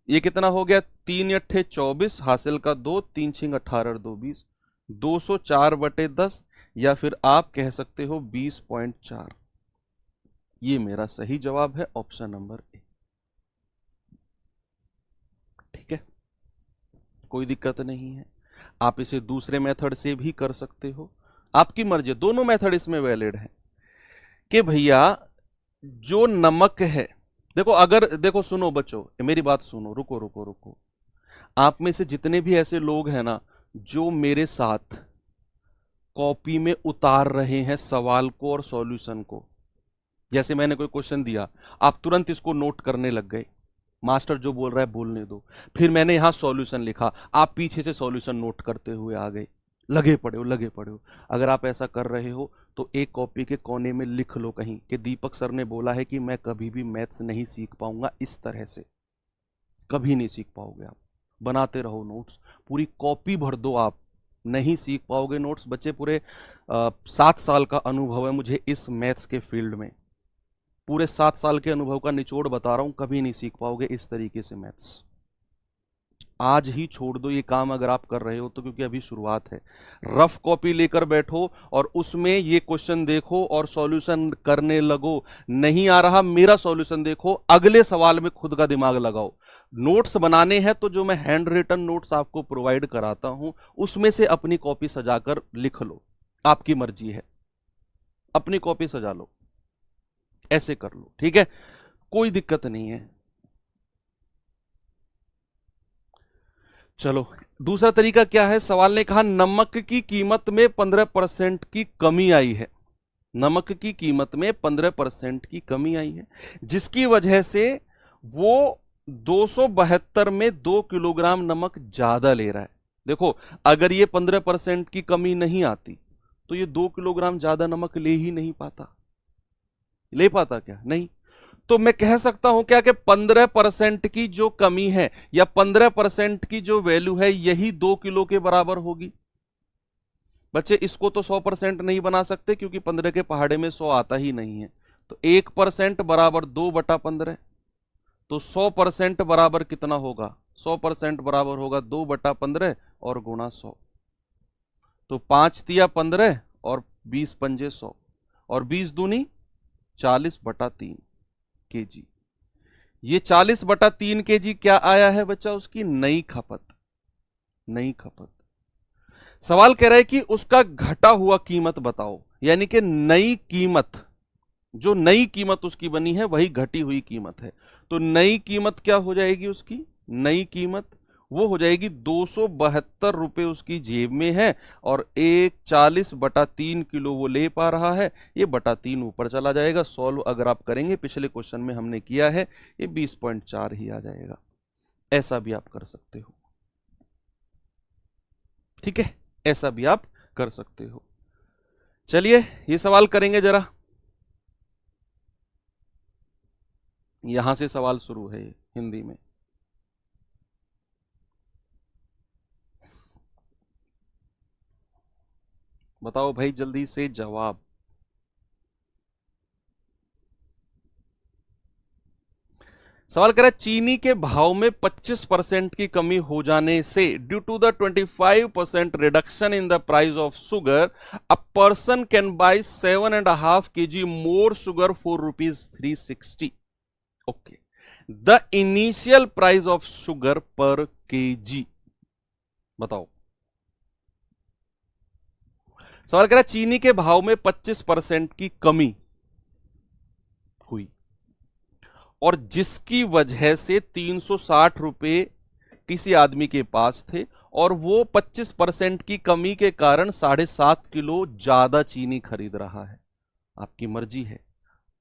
ये कितना हो गया, 3 अट्ठे 24, हासिल का 2, 3 छिंग 18 और 2 20, 204/10, या फिर आप कह सकते हो 20.4। ये मेरा सही जवाब है, ऑप्शन नंबर ए। ठीक है, कोई दिक्कत नहीं है। आप इसे दूसरे मेथड से भी कर सकते हो, आपकी मर्जी, दोनों मेथड इसमें वैलिड है। कि भैया जो नमक है, देखो अगर, देखो सुनो बच्चों, मेरी बात सुनो, रुको रुको रुको। आप में से जितने भी ऐसे लोग हैं ना जो मेरे साथ कॉपी में उतार रहे हैं सवाल को और सॉल्यूशन को, जैसे मैंने कोई क्वेश्चन दिया, आप तुरंत इसको नोट करने लग गए, मास्टर जो बोल रहा है बोलने दो, फिर मैंने यहां सॉल्यूशन लिखा, आप पीछे से सॉल्यूशन नोट करते हुए आ गए, लगे पड़े हो लगे पड़े हो। अगर आप ऐसा कर रहे हो तो एक कॉपी के कोने में लिख लो कहीं कि दीपक सर ने बोला है कि मैं कभी भी मैथ्स नहीं सीख पाऊंगा, इस तरह से कभी नहीं सीख पाओगे आप। बनाते रहो नोट्स, पूरी कॉपी भर दो, आप नहीं सीख पाओगे नोट्स। बच्चे पूरे 7 साल का अनुभव है मुझे इस मैथ्स के फील्ड में, पूरे 7 साल के अनुभव का निचोड़ बता रहा हूं, कभी नहीं सीख पाओगे इस तरीके से मैथ्स। आज ही छोड़ दो ये काम अगर आप कर रहे हो तो, क्योंकि अभी शुरुआत है। रफ कॉपी लेकर बैठो और उसमें ये क्वेश्चन देखो और सॉल्यूशन करने लगो। नहीं आ रहा मेरा सॉल्यूशन देखो, अगले सवाल में खुद का दिमाग लगाओ। नोट्स बनाने हैं तो जो मैं हैंड रिटन नोट्स आपको प्रोवाइड कराता हूं उसमें से अपनी कॉपी सजाकर लिख लो, आपकी मर्जी है, अपनी कॉपी सजा लो, ऐसे कर लो, ठीक है, कोई दिक्कत नहीं है। चलो दूसरा तरीका क्या है, सवाल ने कहा नमक की कीमत में 15% की कमी आई है, नमक की कीमत में 15% की कमी आई है, जिसकी वजह से वो 272 में 2 किलोग्राम नमक ज्यादा ले रहा है। देखो अगर ये 15% की कमी नहीं आती तो ये 2 किलोग्राम ज्यादा नमक ले ही नहीं पाता, ले पाता क्या, नहीं। तो मैं कह सकता हूं क्या कि 15% की जो कमी है या 15% की जो वैल्यू है यही 2 किलो के बराबर होगी। बच्चे इसको तो 100% नहीं बना सकते क्योंकि 15 के पहाड़े में 100 आता ही नहीं है, तो 1% बराबर 2/15, तो 100% बराबर कितना होगा, 100% बराबर होगा 2/15 और गुणा 100, तो 5 तिया 15 और 20 पंजे 100 और 20 दूनी 40/3 केजी। ये 40/3 केजी क्या आया है बच्चा, उसकी नई खपत, नई खपत। सवाल कह रहा है कि उसका घटा हुआ कीमत बताओ, यानी कि नई कीमत, जो नई कीमत उसकी बनी है वही घटी हुई कीमत है। तो नई कीमत क्या हो जाएगी उसकी, नई कीमत वो हो जाएगी 272 रुपए उसकी जेब में है और 140/3 किलो वो ले पा रहा है, ये बटा 3 ऊपर चला जाएगा। सॉल्व अगर आप करेंगे, पिछले क्वेश्चन में हमने किया है, ये 20.4 ही आ जाएगा। ऐसा भी आप कर सकते हो, ठीक है, ऐसा भी आप कर सकते हो। चलिए ये सवाल करेंगे जरा, यहां से सवाल शुरू है हिंदी में। बताओ भाई जल्दी से जवाब। सवाल कर रहा है चीनी के भाव में 25% की कमी हो जाने से, due to the 25% reduction in the price of sugar, a person can buy 7.5 kg more sugar for ₹360। Okay, the initial price of sugar per kg. बताओ, सवाल कर रहा है चीनी के भाव में 25% की कमी हुई और जिसकी वजह से 360 रुपए किसी आदमी के पास थे और वो 25% की कमी के कारण 7.5 किलो ज्यादा चीनी खरीद रहा है। आपकी मर्जी है,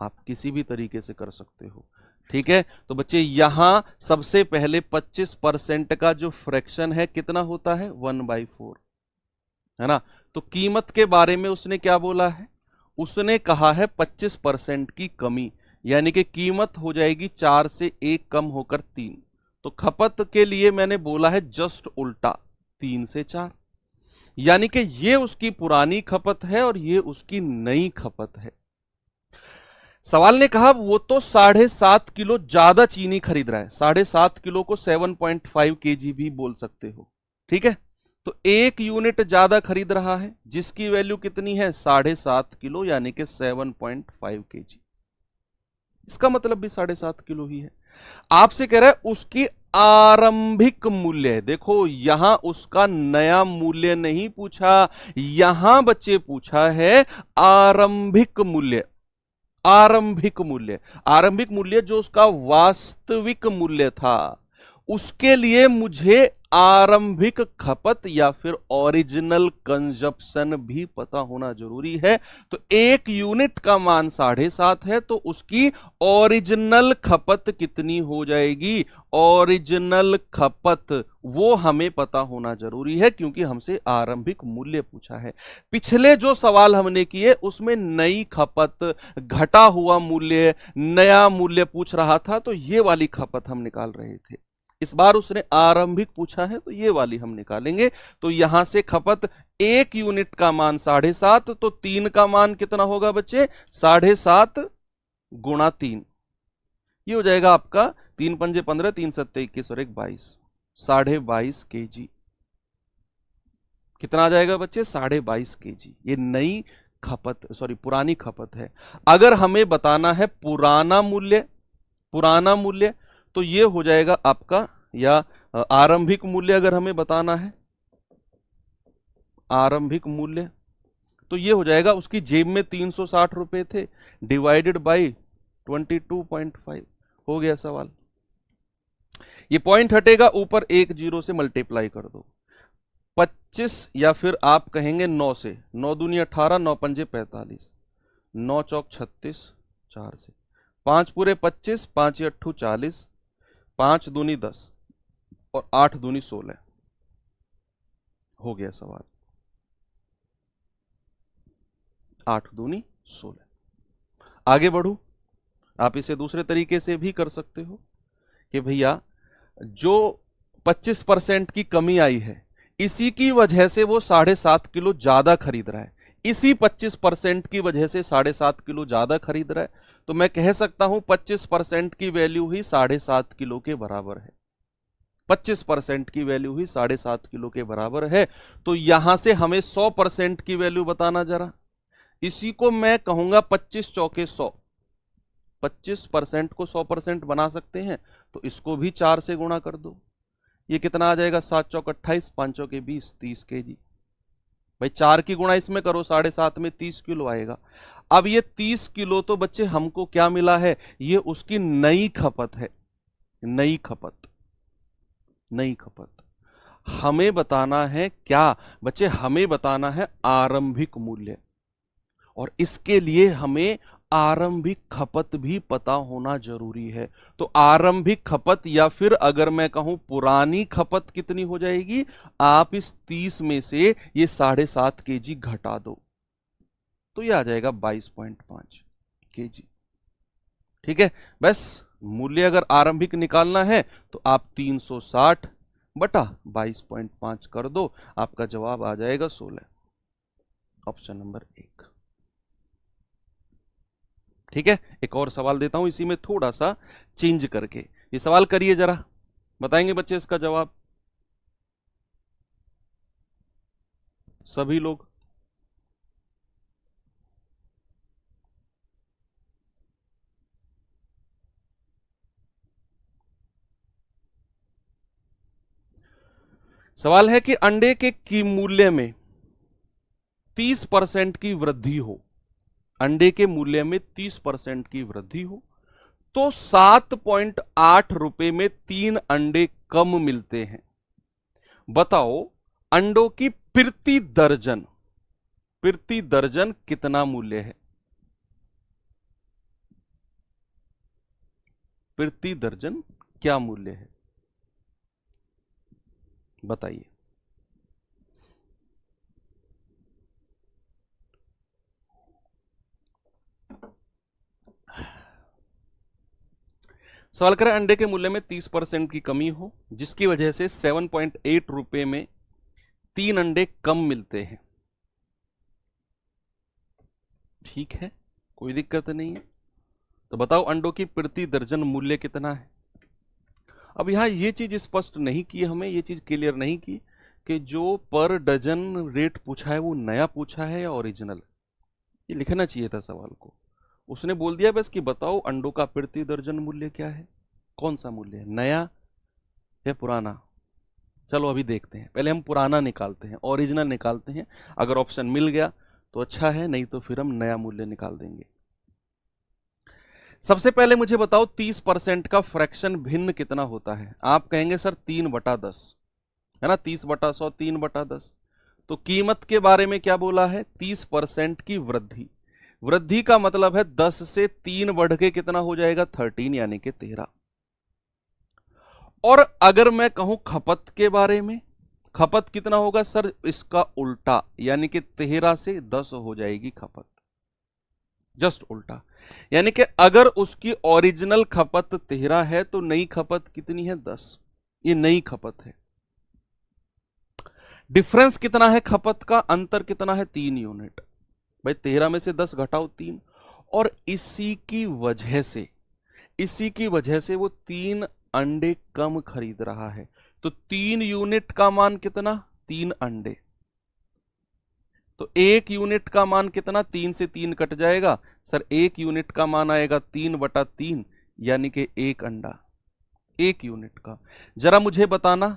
आप किसी भी तरीके से कर सकते हो। ठीक है, तो बच्चे यहां सबसे पहले 25% का जो फ्रैक्शन है कितना होता है, 1/4, है ना। तो कीमत के बारे में उसने क्या बोला है, उसने कहा है 25% की कमी, यानी कि कीमत हो जाएगी 4 से 1 कम होकर 3। तो खपत के लिए मैंने बोला है जस्ट उल्टा, 3 से 4, यानी कि ये उसकी पुरानी खपत है और ये उसकी नई खपत है। सवाल ने कहा वो तो 7.5 किलो ज्यादा चीनी खरीद रहा है, 7.5 किलो को 7.5 केजी भी बोल सकते हो। ठीक है, तो 1 यूनिट ज्यादा खरीद रहा है जिसकी वैल्यू कितनी है, 7.5 किलो, यानी कि 7.5 केजी। इसका मतलब भी 7.5 किलो ही है। आपसे कह रहा है उसकी आरंभिक मूल्य, देखो यहां उसका नया मूल्य नहीं पूछा, यहां बच्चे पूछा है आरंभिक मूल्य। आरंभिक मूल्य, आरंभिक मूल्य जो उसका वास्तविक मूल्य था, उसके लिए मुझे आरंभिक खपत या फिर ओरिजिनल कंजप्शन भी पता होना जरूरी है। तो 1 यूनिट का मान 7.5 है, तो उसकी ओरिजिनल खपत कितनी हो जाएगी, ओरिजिनल खपत वो हमें पता होना जरूरी है, क्योंकि हमसे आरंभिक मूल्य पूछा है। पिछले जो सवाल हमने किए उसमें नई खपत, घटा हुआ मूल्य, नया मूल्य पूछ रहा था, तो ये वाली खपत हम निकाल रहे थे। इस बार उसने आरंभिक पूछा है, तो ये वाली हम निकालेंगे। तो यहां से खपत 1 यूनिट का मान 7.5, तो 3 का मान कितना होगा बच्चे, 7.5 गुणा 3, ये हो जाएगा आपका 3 पंजे 15, 3 सत्ते 21 और 1 22, 22.5 केजी। कितना आ जाएगा बच्चे, 22.5 केजी। ये नई खपत, सॉरी पुरानी खपत है। अगर हमें बताना है पुराना मूल्य, पुराना मूल्य, तो ये हो जाएगा आपका, या आरंभिक मूल्य अगर हमें बताना है, आरंभिक मूल्य, तो ये हो जाएगा उसकी जेब में 360 रुपए थे, डिवाइडेड बाई 22.5, हो गया सवाल। ये पॉइंट हटेगा, ऊपर 1 0 से मल्टीप्लाई कर दो, 25 या फिर आप कहेंगे 9 से, 9 दूनी 18, 9 पंजे 45, 9 चौक 36, 4 से 5 पूरे 25, 5 अट्ठू 40, 5 दूनी 10 और 8 दूनी 16, हो गया सवाल, 8 दूनी 16। आगे बढ़ू, आप इसे दूसरे तरीके से भी कर सकते हो कि भैया जो 25% की कमी आई है, इसी की वजह से वो 7.5 किलो ज्यादा खरीद रहा है, इसी 25% की वजह से 7.5 किलो ज्यादा खरीद रहा है, तो मैं कह सकता हूं 25% की वैल्यू ही 7.5 किलो के बराबर है, 25% की वैल्यू ही 7.5 किलो के बराबर है। तो यहां से हमें 100% की वैल्यू बताना जरा, इसी को मैं कहूंगा 25 चौके 100, 25% को 100% बना सकते हैं, तो इसको भी 4 से गुणा कर दो, ये कितना आ जाएगा, 7 चौक 28, 5 चौके 20, 30 केजी। भाई 4 की गुणा इसमें करो, 7.5 में 30 किलो आएगा। अब ये 30 किलो तो बच्चे हमको क्या मिला है, ये उसकी नई खपत है, नई खपत, नई खपत। हमें बताना है क्या बच्चे, हमें बताना है आरंभिक मूल्य, और इसके लिए हमें आरंभिक खपत भी पता होना जरूरी है। तो आरंभिक खपत या फिर अगर मैं कहूं पुरानी खपत कितनी हो जाएगी, आप इस 30 में से ये 7.5 केजी घटा दो, तो ये आ जाएगा 22.5 केजी। ठीक है, बस मूल्य अगर आरंभिक निकालना है तो आप 360 बटा 22.5 कर दो, आपका जवाब आ जाएगा 16, ऑप्शन नंबर 1। ठीक है, एक और सवाल देता हूं इसी में थोड़ा सा चेंज करके, ये सवाल करिए जरा, बताएंगे बच्चे इसका जवाब सभी लोग। सवाल है कि अंडे के की मूल्य में 30% की वृद्धि हो, अंडे के मूल्य में 30% की वृद्धि हो, तो 7.8 रुपए में 3 अंडे कम मिलते हैं। बताओ अंडों की प्रति दर्जन कितना मूल्य है? प्रति दर्जन क्या मूल्य है बताइए। सवाल करें अंडे के मूल्य में 30% की कमी हो, जिसकी वजह से 7.8 रुपए में 3 अंडे कम मिलते हैं। ठीक है, कोई दिक्कत नहीं है। तो बताओ अंडों की प्रति दर्जन मूल्य कितना है? अब यहां ये चीज स्पष्ट नहीं की, हमें ये चीज क्लियर नहीं की कि जो पर डजन रेट पूछा है वो नया पूछा है या ओरिजिनल। ये लिखना चाहिए था सवाल को। उसने बोल दिया बस कि बताओ अंडों का प्रति दर्जन मूल्य क्या है। कौन सा मूल्य है, नया या पुराना? चलो अभी देखते हैं, पहले हम पुराना निकालते हैं, ओरिजिनल निकालते हैं। अगर ऑप्शन मिल गया तो अच्छा है, नहीं तो फिर हम नया मूल्य निकाल देंगे। सबसे पहले मुझे बताओ 30% का फ्रैक्शन भिन्न कितना होता है? आप कहेंगे सर 3/10 है ना, 30/100 3/10। तो कीमत के बारे में क्या बोला है? 30% की वृद्धि। वृद्धि का मतलब है 10 से 3 बढ़ के कितना हो जाएगा? 13 यानी कि 13। और अगर मैं कहूं खपत के बारे में, खपत कितना होगा सर? इसका उल्टा, यानी कि 13 से 10 हो जाएगी खपत, जस्ट उल्टा। यानी कि अगर उसकी ओरिजिनल खपत 13 है तो नई खपत कितनी है? 10। ये नई खपत है। डिफरेंस कितना है खपत का? अंतर कितना है? 3 यूनिट। भाई 13 में से 10 घटाओ 3, और इसी की वजह से वो 3 अंडे कम खरीद रहा है। तो 3 यूनिट का मान कितना? 3 अंडे। तो 1 यूनिट का मान कितना? 3 से 3 कट जाएगा सर, 1 यूनिट का मान आएगा 3/3, यानी कि 1 अंडा 1 यूनिट का। जरा मुझे बताना,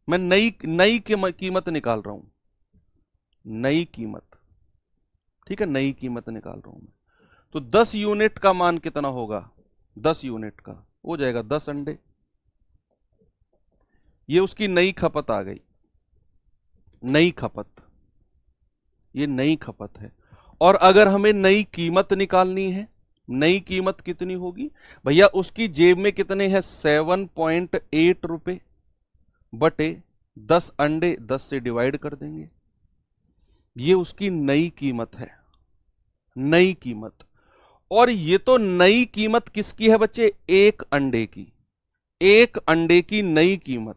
मैं नई कीमत निकाल रहा हूं, नई कीमत, ठीक है, नई कीमत निकाल रहा हूं मैं। तो 10 यूनिट का मान कितना होगा? 10 यूनिट का हो जाएगा 10 अंडे। ये उसकी नई खपत आ गई, नई खपत, ये नई खपत है। और अगर हमें नई कीमत निकालनी है, नई कीमत कितनी होगी भैया? उसकी जेब में कितने हैं? 7.8 रुपए बटे 10 अंडे, 10 से डिवाइड कर देंगे। ये उसकी नई कीमत है, नई कीमत। और ये तो नई कीमत किसकी है बच्चे? 1 अंडे की, 1 अंडे की नई कीमत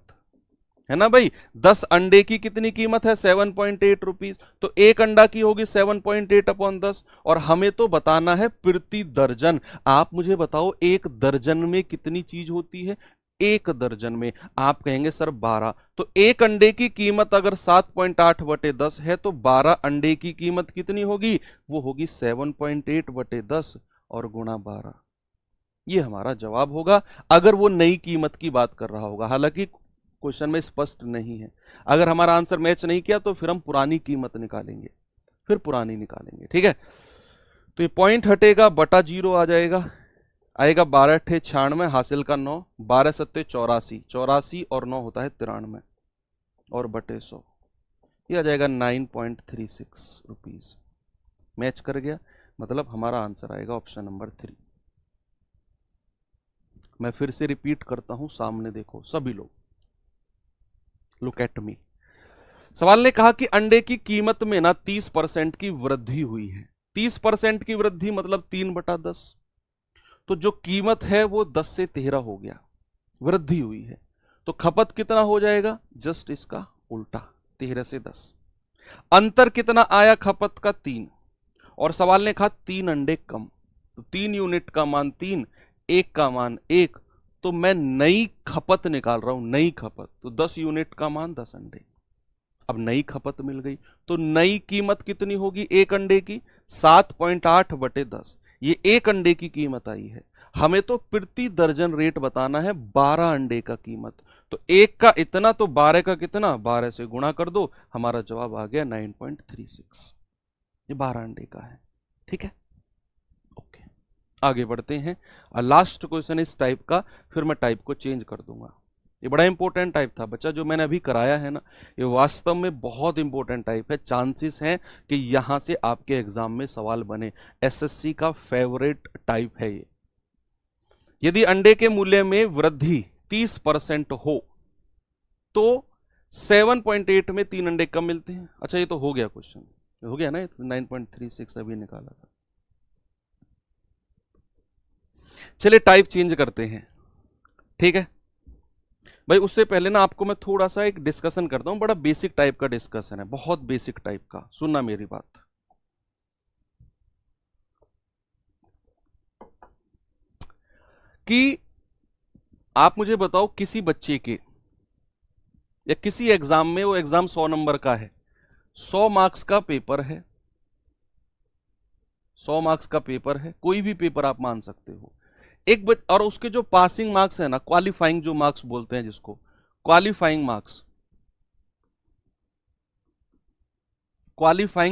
है ना भाई। 10 अंडे की कितनी कीमत है? 7.8 रुपीज। तो 1 अंडा की होगी 7.8/10। और हमें तो बताना है प्रति दर्जन। आप मुझे बताओ 1 दर्जन में कितनी चीज होती है? 1 दर्जन में आप कहेंगे सर 12। तो 1 अंडे की कीमत अगर 7.8/10 है तो 12 अंडे की कीमत कितनी होगी? वो होगी 7.8/10 और गुणा 12। ये हमारा जवाब होगा अगर वो नई कीमत की बात कर रहा होगा। हालांकि क्वेश्चन में स्पष्ट नहीं है। अगर हमारा आंसर मैच नहीं किया तो फिर हम पुरानी कीमत निकालेंगे, फिर पुरानी निकालेंगे, ठीक है। तो ये पॉइंट हटेगा, बटा 0 आ जाएगा, आएगा 12 × 96, हासिल का 9, 12 × 7 = 84, 84 और 9 होता है 93, और बटे 100, ये आ जाएगा 9.36 रुपीज। मैच कर गया, मतलब हमारा आंसर आएगा ऑप्शन नंबर 3। मैं फिर से रिपीट करता हूं, सामने देखो सभी लोग, लुक एट मी। सवाल ने कहा कि अंडे की कीमत में ना 30% की वृद्धि हुई है। 30% की वृद्धि मतलब 3/10। तो जो कीमत है वो 10 से 13 हो गया, वृद्धि हुई है। तो खपत कितना हो जाएगा? जस्ट इसका उल्टा, 13 से 10। अंतर कितना आया खपत का? 3। और सवाल ने कहा 3 अंडे कम, तो 3 यूनिट का मान 3, 1 का मान 1। तो मैं नई खपत निकाल रहा हूं, नई खपत। तो 10 यूनिट का मान 10 अंडे। अब नई खपत मिल गई तो नई कीमत कितनी होगी 1 अंडे की? 7.8/10। ये 1 अंडे की कीमत आई है। हमें तो प्रति दर्जन रेट बताना है 12 अंडे का कीमत। तो 1 का इतना, तो 12 का कितना? 12 से गुणा कर दो, हमारा जवाब आ गया 9.36। ये 12 अंडे का है, ठीक है। ओके, आगे बढ़ते हैं। लास्ट क्वेश्चन इस टाइप का, फिर मैं टाइप को चेंज कर दूंगा। ये बड़ा इंपॉर्टेंट टाइप था बच्चा, जो मैंने अभी कराया है ना, ये वास्तव में बहुत इंपॉर्टेंट टाइप है। चांसेस हैं कि यहां से आपके एग्जाम में सवाल बने। एसएससी का फेवरेट टाइप है ये। यदि अंडे के मूल्य में वृद्धि 30% हो तो 7.8 में 3 अंडे कम मिलते हैं। अच्छा, ये तो हो गया क्वेश्चन, हो गया ना, 9.36 अभी निकाला था। चलिए टाइप चेंज करते हैं, ठीक है भाई। उससे पहले ना आपको मैं थोड़ा सा एक डिस्कशन करता हूं, बड़ा बेसिक टाइप का डिस्कशन है, बहुत बेसिक टाइप का, सुनना मेरी बात। कि आप मुझे बताओ, किसी बच्चे के या किसी एग्जाम में, वो एग्जाम 100 नंबर का है, 100 मार्क्स का पेपर है, 100 मार्क्स का पेपर है, कोई भी पेपर आप मान सकते हो। और उसके जो पासिंग मार्क्स है ना, क्वालिफाइंग जो मार्क्स बोलते हैं जिसको, क्वालिफाइंग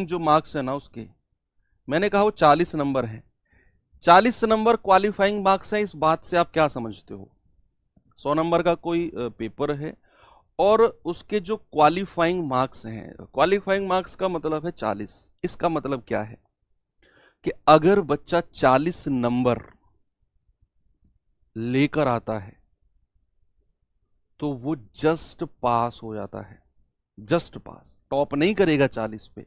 जो मार्क्स है ना उसके, मैंने कहा वो 40 नंबर है। 40 नंबर क्वालिफाइंग मार्क्स है। इस बात से आप क्या समझते हो? 100 नंबर का कोई पेपर है और उसके जो क्वालिफाइंग मार्क्स हैं, क्वालिफाइंग मार्क्स का मतलब है 40। इसका मतलब क्या है कि अगर बच्चा 40 नंबर लेकर आता है तो वो जस्ट पास हो जाता है, जस्ट पास, टॉप नहीं करेगा 40 पे।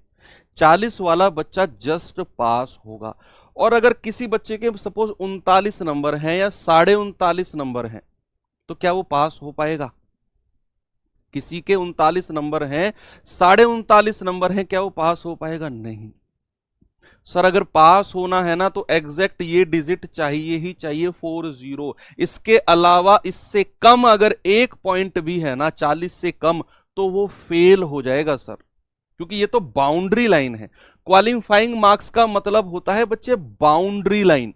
40 वाला बच्चा जस्ट पास होगा। और अगर किसी बच्चे के सपोज 39 नंबर हैं या 39.5 नंबर हैं, तो क्या वो पास हो पाएगा? किसी के 39 नंबर हैं, 39.5 नंबर हैं, क्या वो पास हो पाएगा? नहीं सर। अगर पास होना है ना तो एग्जैक्ट ये डिजिट चाहिए ही चाहिए, 40। इसके अलावा इससे कम अगर एक पॉइंट भी है ना, 40 से कम, तो वो फेल हो जाएगा सर, क्योंकि ये तो बाउंड्री लाइन है। क्वालिफाइंग मार्क्स का मतलब होता है बच्चे बाउंड्री लाइन।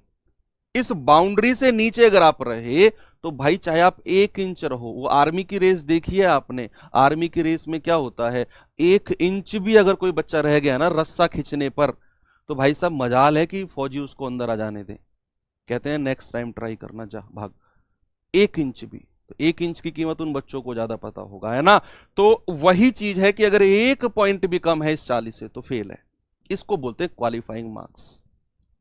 इस बाउंड्री से नीचे अगर आप रहे तो भाई चाहे आप 1 इंच रहो, वो आर्मी की रेस देखी है आपने, आर्मी की रेस में क्या होता है, 1 इंच भी अगर कोई बच्चा रह गया ना रस्सा खींचने पर, तो भाई साहब मजाल है कि फौजी उसको अंदर आ जाने दे, कहते हैं नेक्स्ट टाइम ट्राई करना, जा भाग। 1 इंच भी, तो 1 इंच की कीमत उन बच्चों को ज्यादा पता होगा, है ना। तो वही चीज है कि अगर 1 पॉइंट भी कम है इस 40 से तो फेल है। इसको बोलते हैं क्वालिफाइंग मार्क्स,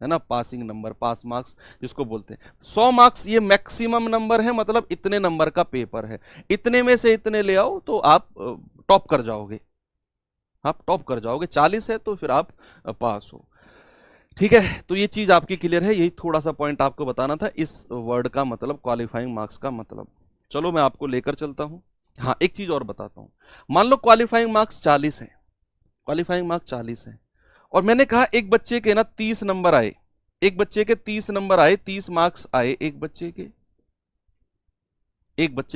है ना, पासिंग नंबर, पास मार्क्स जिसको बोलते हैं। 100 मार्क्स ये मैक्सिमम नंबर है, मतलब इतने नंबर का पेपर है, इतने में से इतने ले आओ तो आप टॉप कर जाओगे, आप टॉप कर जाओगे। 40 है तो फिर आप पास हो, ठीक है। तो ये चीज आपकी क्लियर है, यही थोड़ा सा पॉइंट आपको बताना था, इस वर्ड का मतलब, क्वालिफाइंग मार्क्स का मतलब। चलो मैं आपको लेकर चलता हूं। हाँ, एक चीज और बताता हूं। मान लो क्वालिफाइंग मार्क्स 40 है, क्वालिफाइंग मार्क्स 40 है, और मैंने कहा एक बच्चे के ना 30 नंबर आए, एक बच्चे के 30 नंबर आए, 30 मार्क्स आए, एक बच्चे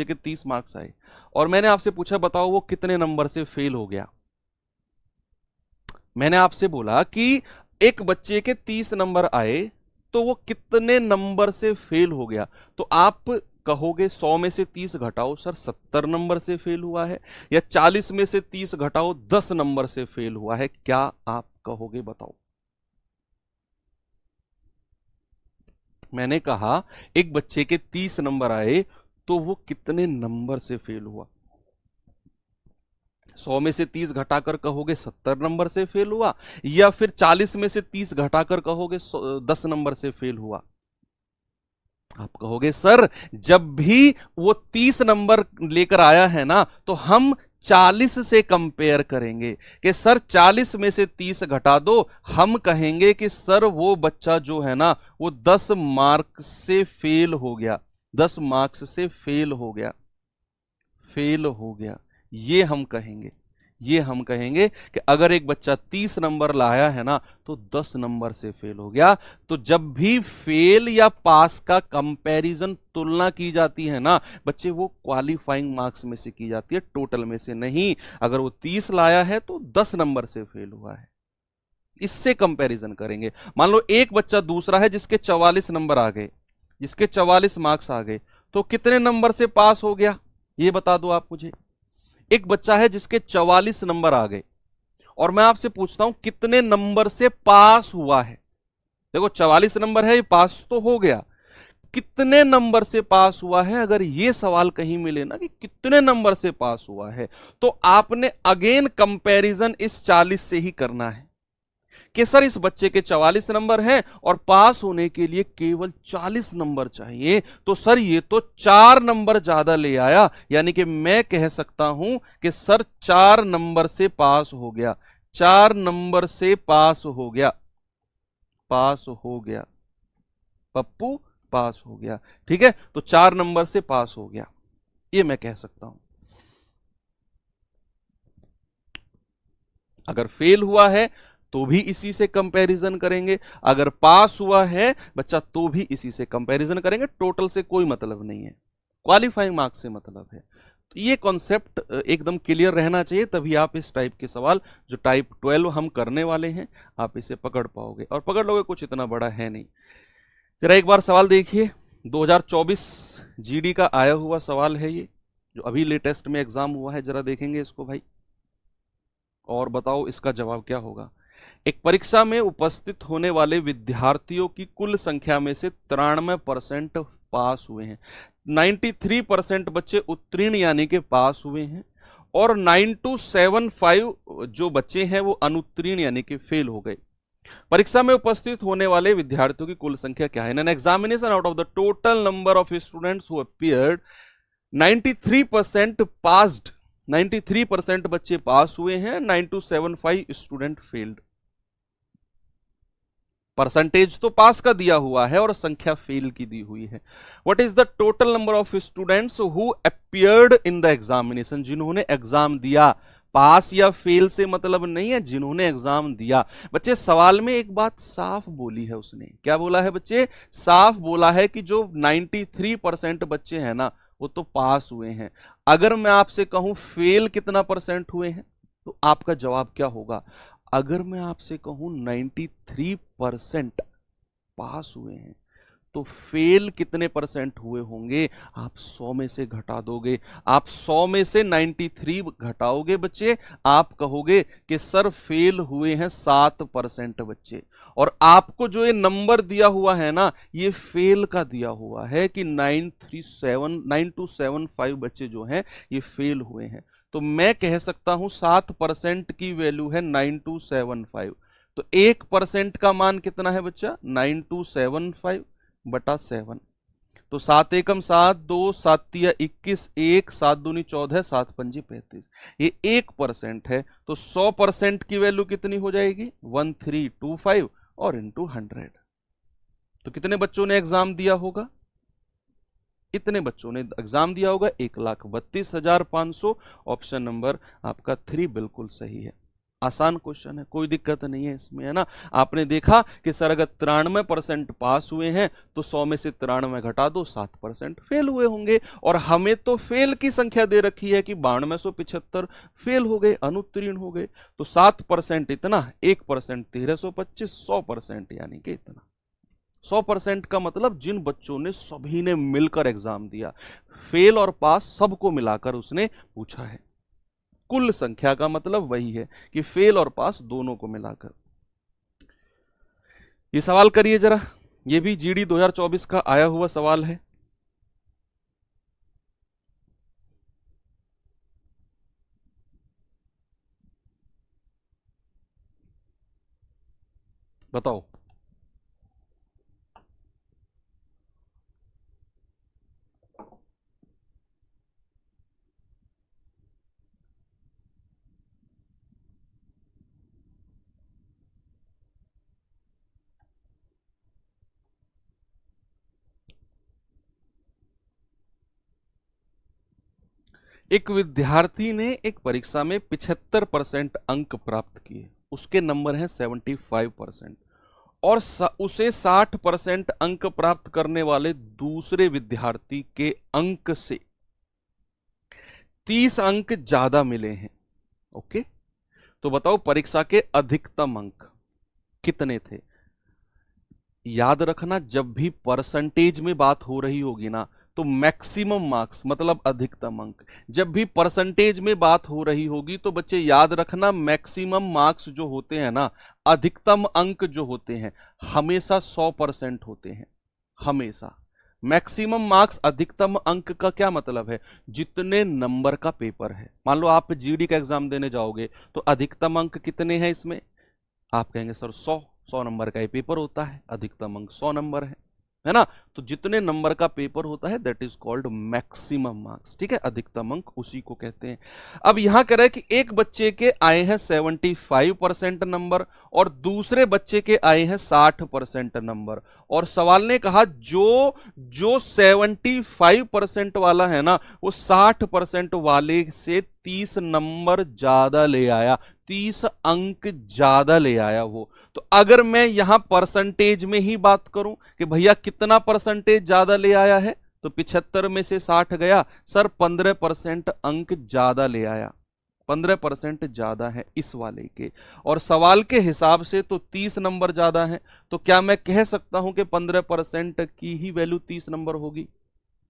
के 30 मार्क्स आए, और मैंने आपसे पूछा बताओ वो कितने नंबर से फेल हो गया। मैंने आपसे बोला कि एक बच्चे के 30 नंबर आए तो वो कितने नंबर से फेल हो गया, तो आप कहोगे 100 में से 30 घटाओ सर 70 नंबर से फेल हुआ है, या 40 में से 30 घटाओ 10 नंबर से फेल हुआ है, क्या आप कहोगे बताओ? मैंने कहा एक बच्चे के 30 नंबर आए तो वो कितने नंबर से फेल हुआ, 100 में से 30 घटाकर कहोगे 70 नंबर से फेल हुआ, या फिर 40 में से 30 घटाकर कहोगे 10 नंबर से फेल हुआ? आप कहोगे सर जब भी वो 30 नंबर लेकर आया है ना तो हम 40 से कंपेयर करेंगे कि सर 40 में से 30 घटा दो, हम कहेंगे कि सर वो बच्चा जो है ना वो 10 मार्क्स से फेल हो गया, 10 मार्क्स से फेल हो गया, फेल हो गया, ये हम कहेंगे। ये हम कहेंगे कि अगर एक बच्चा 30 नंबर लाया है ना तो 10 नंबर से फेल हो गया। तो जब भी फेल या पास का कंपैरिजन, तुलना की जाती है ना बच्चे, वो क्वालिफाइंग मार्क्स में से की जाती है, टोटल में से नहीं। अगर वो 30 लाया है तो 10 नंबर से फेल हुआ है, इससे कंपैरिजन करेंगे। मान लो एक बच्चा दूसरा है जिसके 44 नंबर आ गए, जिसके 44 मार्क्स आ गए, तो कितने नंबर से पास हो गया ये बता दो आप मुझे। एक बच्चा है जिसके 44 नंबर आ गए, और मैं आपसे पूछता हूं कितने नंबर से पास हुआ है। देखो 44 नंबर है, ये पास तो हो गया, कितने नंबर से पास हुआ है, अगर ये सवाल कहीं मिले ना कि कितने नंबर से पास हुआ है, तो आपने अगेन कंपैरिजन इस 40 से ही करना है कि सर इस बच्चे के 44 नंबर हैं और पास होने के लिए केवल 40 नंबर चाहिए, तो सर ये तो 4 नंबर ज्यादा ले आया, यानी कि मैं कह सकता हूं कि सर 4 नंबर से पास हो गया, 4 नंबर से पास हो गया, पास हो गया, पप्पू पास हो गया। ठीक है, तो 4 नंबर से पास हो गया, ये मैं कह सकता हूं। अगर फेल हुआ है तो भी इसी से कंपैरिजन करेंगे, अगर पास हुआ है बच्चा तो भी इसी से कंपैरिजन करेंगे, टोटल से कोई मतलब नहीं है, क्वालिफाइंग मार्क्स से मतलब है। तो ये कॉन्सेप्ट एकदम क्लियर रहना चाहिए, तभी आप इस टाइप के सवाल जो टाइप 12 हम करने वाले हैं आप इसे पकड़ पाओगे, और पकड़ लोगे, कुछ इतना बड़ा है नहीं। जरा एक बार सवाल देखिए, 2024 जीडी का आया हुआ सवाल है ये, जो अभी लेटेस्ट में एग्जाम हुआ है, जरा देखेंगे इसको भाई और बताओ इसका जवाब क्या होगा। एक परीक्षा में उपस्थित होने वाले विद्यार्थियों की कुल संख्या में से 93% पास हुए हैं, 93% बच्चे उत्तीर्ण यानी कि पास हुए हैं, और 9275 जो बच्चे हैं वो अनुत्तीर्ण यानी कि फेल हो गए। परीक्षा में उपस्थित होने वाले विद्यार्थियों की कुल संख्या क्या है। In an examination out of the total number of students who appeared 93% passed, 93% बच्चे पास हुए हैं, 9275 स्टूडेंट फेल्ड। परसेंटेज तो पास का दिया हुआ है और संख्या फेल की दी हुई है। What is the total number of students who appeared in the examination, जिन्होंने एग्जाम दिया, पास या फेल से मतलब नहीं है, जिन्होंने एग्जाम दिया। बच्चे सवाल में एक बात साफ बोली है उसने, क्या बोला है बच्चे, साफ बोला है कि जो 93% बच्चे हैं ना वो तो पास हुए हैं। अगर मैं आपसे कहूं फेल कितना परसेंट हुए हैं तो आपका जवाब क्या होगा। अगर मैं आपसे कहूं 93% पास हुए हैं तो फेल कितने परसेंट हुए होंगे, आप 100 में से घटा दोगे, आप 100 में से 93 घटाओगे बच्चे, आप कहोगे कि सर फेल हुए हैं 7% बच्चे, और आपको जो ये नंबर दिया हुआ है ना ये फेल का दिया हुआ है कि 9275 बच्चे जो हैं ये फेल हुए हैं। तो मैं कह सकता हूं 7% की वैल्यू है 9275, तो 1% का मान कितना है बच्चा, 9275 बटा 7, तो 7 एकम 7, 2 7 तिया 21, 1 7 दूनी 14, 7 पंजी 35, ये 1% है, तो 100% की वैल्यू कितनी हो जाएगी 1325 और इंटू 100। तो कितने बच्चों ने एग्जाम दिया होगा, इतने बच्चों ने एग्जाम दिया होगा 1,32,500। ऑप्शन नंबर आपका 3 बिल्कुल सही है। आसान क्वेश्चन है, कोई दिक्कत नहीं है इसमें, है ना। आपने देखा कि सर अगर 93% पास हुए हैं तो 100 में से 93 घटा दो, 7% फेल हुए होंगे, और हमें तो फेल की संख्या दे रखी है कि 9275 फेल हो गए, अनुत्तीर्ण हो गए, तो 7% इतना, 1% 1325, 100% यानी कि इतना। 100% का मतलब जिन बच्चों ने सभी ने मिलकर एग्जाम दिया, फेल और पास सबको मिलाकर उसने पूछा है। कुल संख्या का मतलब वही है कि फेल और पास दोनों को मिलाकर। ये सवाल करिए जरा, ये भी जीडी 2024 का आया हुआ सवाल है। बताओ। एक विद्यार्थी ने एक परीक्षा में 75% अंक प्राप्त किए, उसके नंबर हैं 75%, और उसे 60% अंक प्राप्त करने वाले दूसरे विद्यार्थी के अंक से 30 अंक ज्यादा मिले हैं। ओके, तो बताओ परीक्षा के अधिकतम अंक कितने थे। याद रखना, जब भी परसेंटेज में बात हो रही होगी ना तो मैक्सिमम मार्क्स मतलब अधिकतम अंक, जब भी परसेंटेज में बात हो रही होगी तो बच्चे याद रखना मैक्सिमम मार्क्स जो होते हैं ना, अधिकतम अंक जो होते हैं हमेशा 100% होते हैं, हमेशा। मैक्सिमम मार्क्स अधिकतम अंक का क्या मतलब है? जितने नंबर का पेपर है। मान लो आप जीडी का एग्जाम देने जाओगे तो अधिकतम अंक कितने हैं इसमें? आप कहेंगे सर 100 नंबर का ये पेपर होता है, अधिकतम अंक 100 नंबर है ना? तो जितने नंबर का पेपर होता है that is called maximum marks, ठीक है? अधिकतम अंक उसी को कहते हैं। अब यहां कह रहा है कि एक बच्चे के आए हैं 75% नंबर और दूसरे बच्चे के आए हैं 60% नंबर, और सवाल ने कहा जो जो 75% वाला है ना वो 60% वाले से 30 नंबर ज्यादा ले आया, 30 अंक ज्यादा ले आया वो। तो अगर मैं यहां परसेंटेज में ही बात करूं कि भैया कितना परसेंटेज ज्यादा ले आया है, तो 75 में से 60 गया, सर 15% अंक ज्यादा ले आया, 15% ज्यादा है इस वाले के। और सवाल के हिसाब से तो 30 नंबर ज्यादा है, तो क्या मैं कह सकता हूं कि 15% की ही वैल्यू 30 नंबर होगी?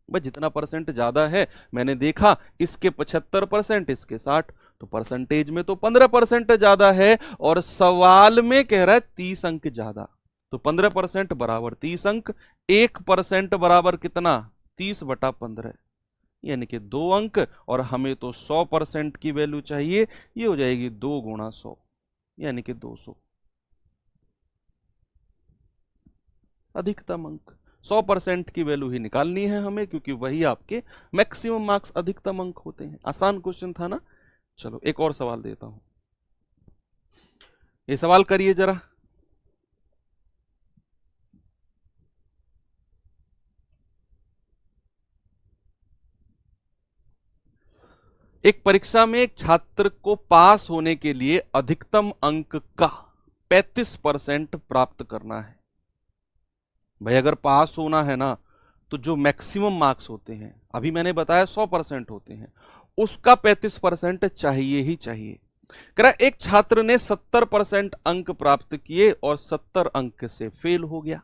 भाई जितना परसेंट ज्यादा है, मैंने देखा इसके 75% इसके 60, तो परसेंटेज में तो 15% ज्यादा है, और सवाल में कह रहा है 30 अंक ज्यादा। तो 15% बराबर 30 अंक, 1% बराबर कितना? 30/15, यानी कि 2 अंक, और हमें तो 100% की वैल्यू चाहिए, ये हो जाएगी 2 गुणा 100, यानी कि 200 अधिकतम अंक। 100% की वैल्यू ही निकालनी है हमें, क्योंकि वही आपके मैक्सिमम मार्क्स अधिकतम अंक होते हैं। आसान क्वेश्चन था ना? चलो एक और सवाल देता हूं, ये सवाल करिए जरा। एक परीक्षा में एक छात्र को पास होने के लिए अधिकतम अंक का 35% प्राप्त करना है। भाई अगर पास होना है ना, तो जो मैक्सिमम मार्क्स होते हैं, अभी मैंने बताया 100% होते हैं, उसका 35% चाहिए ही चाहिए। कह रहा एक छात्र ने 70% अंक प्राप्त किए और 70 अंक से फेल हो गया,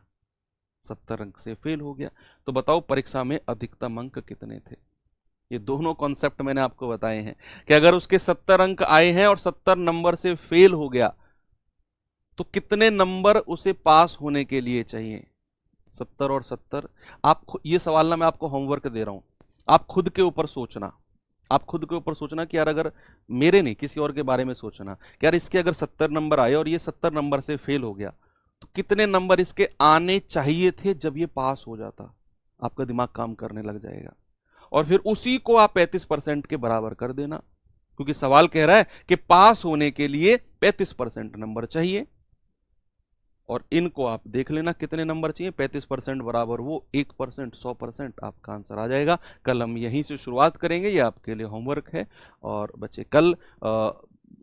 70 अंक से फेल हो गया। तो बताओ परीक्षा में अधिकतम अंक कितने थे? ये दोनों कॉन्सेप्ट मैंने आपको बताए हैं कि अगर उसके 70 अंक आए हैं और 70 नंबर से फेल हो गया, तो कितने नंबर उसे पास होने के लिए चाहिए? 70 और 70। ये सवाल ना मैं आपको होमवर्क दे रहा हूं, आप खुद के ऊपर सोचना, आप खुद के ऊपर सोचना कि यार अगर मेरे नहीं किसी और के बारे में सोचना कि यार इसके अगर 70 नंबर आए और ये 70 नंबर से फेल हो गया, तो कितने नंबर इसके आने चाहिए थे जब ये पास हो जाता? आपका दिमाग काम करने लग जाएगा, और फिर उसी को आप 35% के बराबर कर देना, क्योंकि सवाल कह रहा है कि पास होने के लिए 35% नंबर चाहिए, और इनको आप देख लेना कितने नंबर चाहिए। 35% बराबर वो 1%, 100%, आपका आंसर आ जाएगा। कल हम यहीं से शुरुआत करेंगे, ये आपके लिए होमवर्क है। और बच्चे कल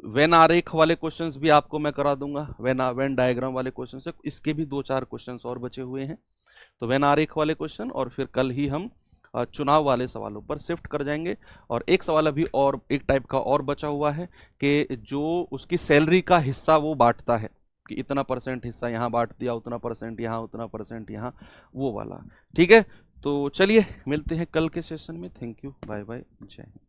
वेन आरेख वाले क्वेश्चंस भी आपको मैं करा दूंगा, वेन डायग्राम वाले क्वेश्चन से, इसके भी 2-4 क्वेश्चंस और बचे हुए हैं। तो वेन आरेख वाले क्वेश्चन, और फिर कल ही हम चुनाव वाले सवालों पर शिफ्ट कर जाएंगे। और एक सवाल अभी और एक टाइप का और बचा हुआ है कि जो उसकी सैलरी का हिस्सा वो बांटता है, कि इतना % हिस्सा यहाँ बांट दिया, उतना % यहाँ, उतना % यहाँ, वो वाला। ठीक है, तो चलिए मिलते हैं कल के सेशन में। थैंक यू, बाय बाय, जय हिंद।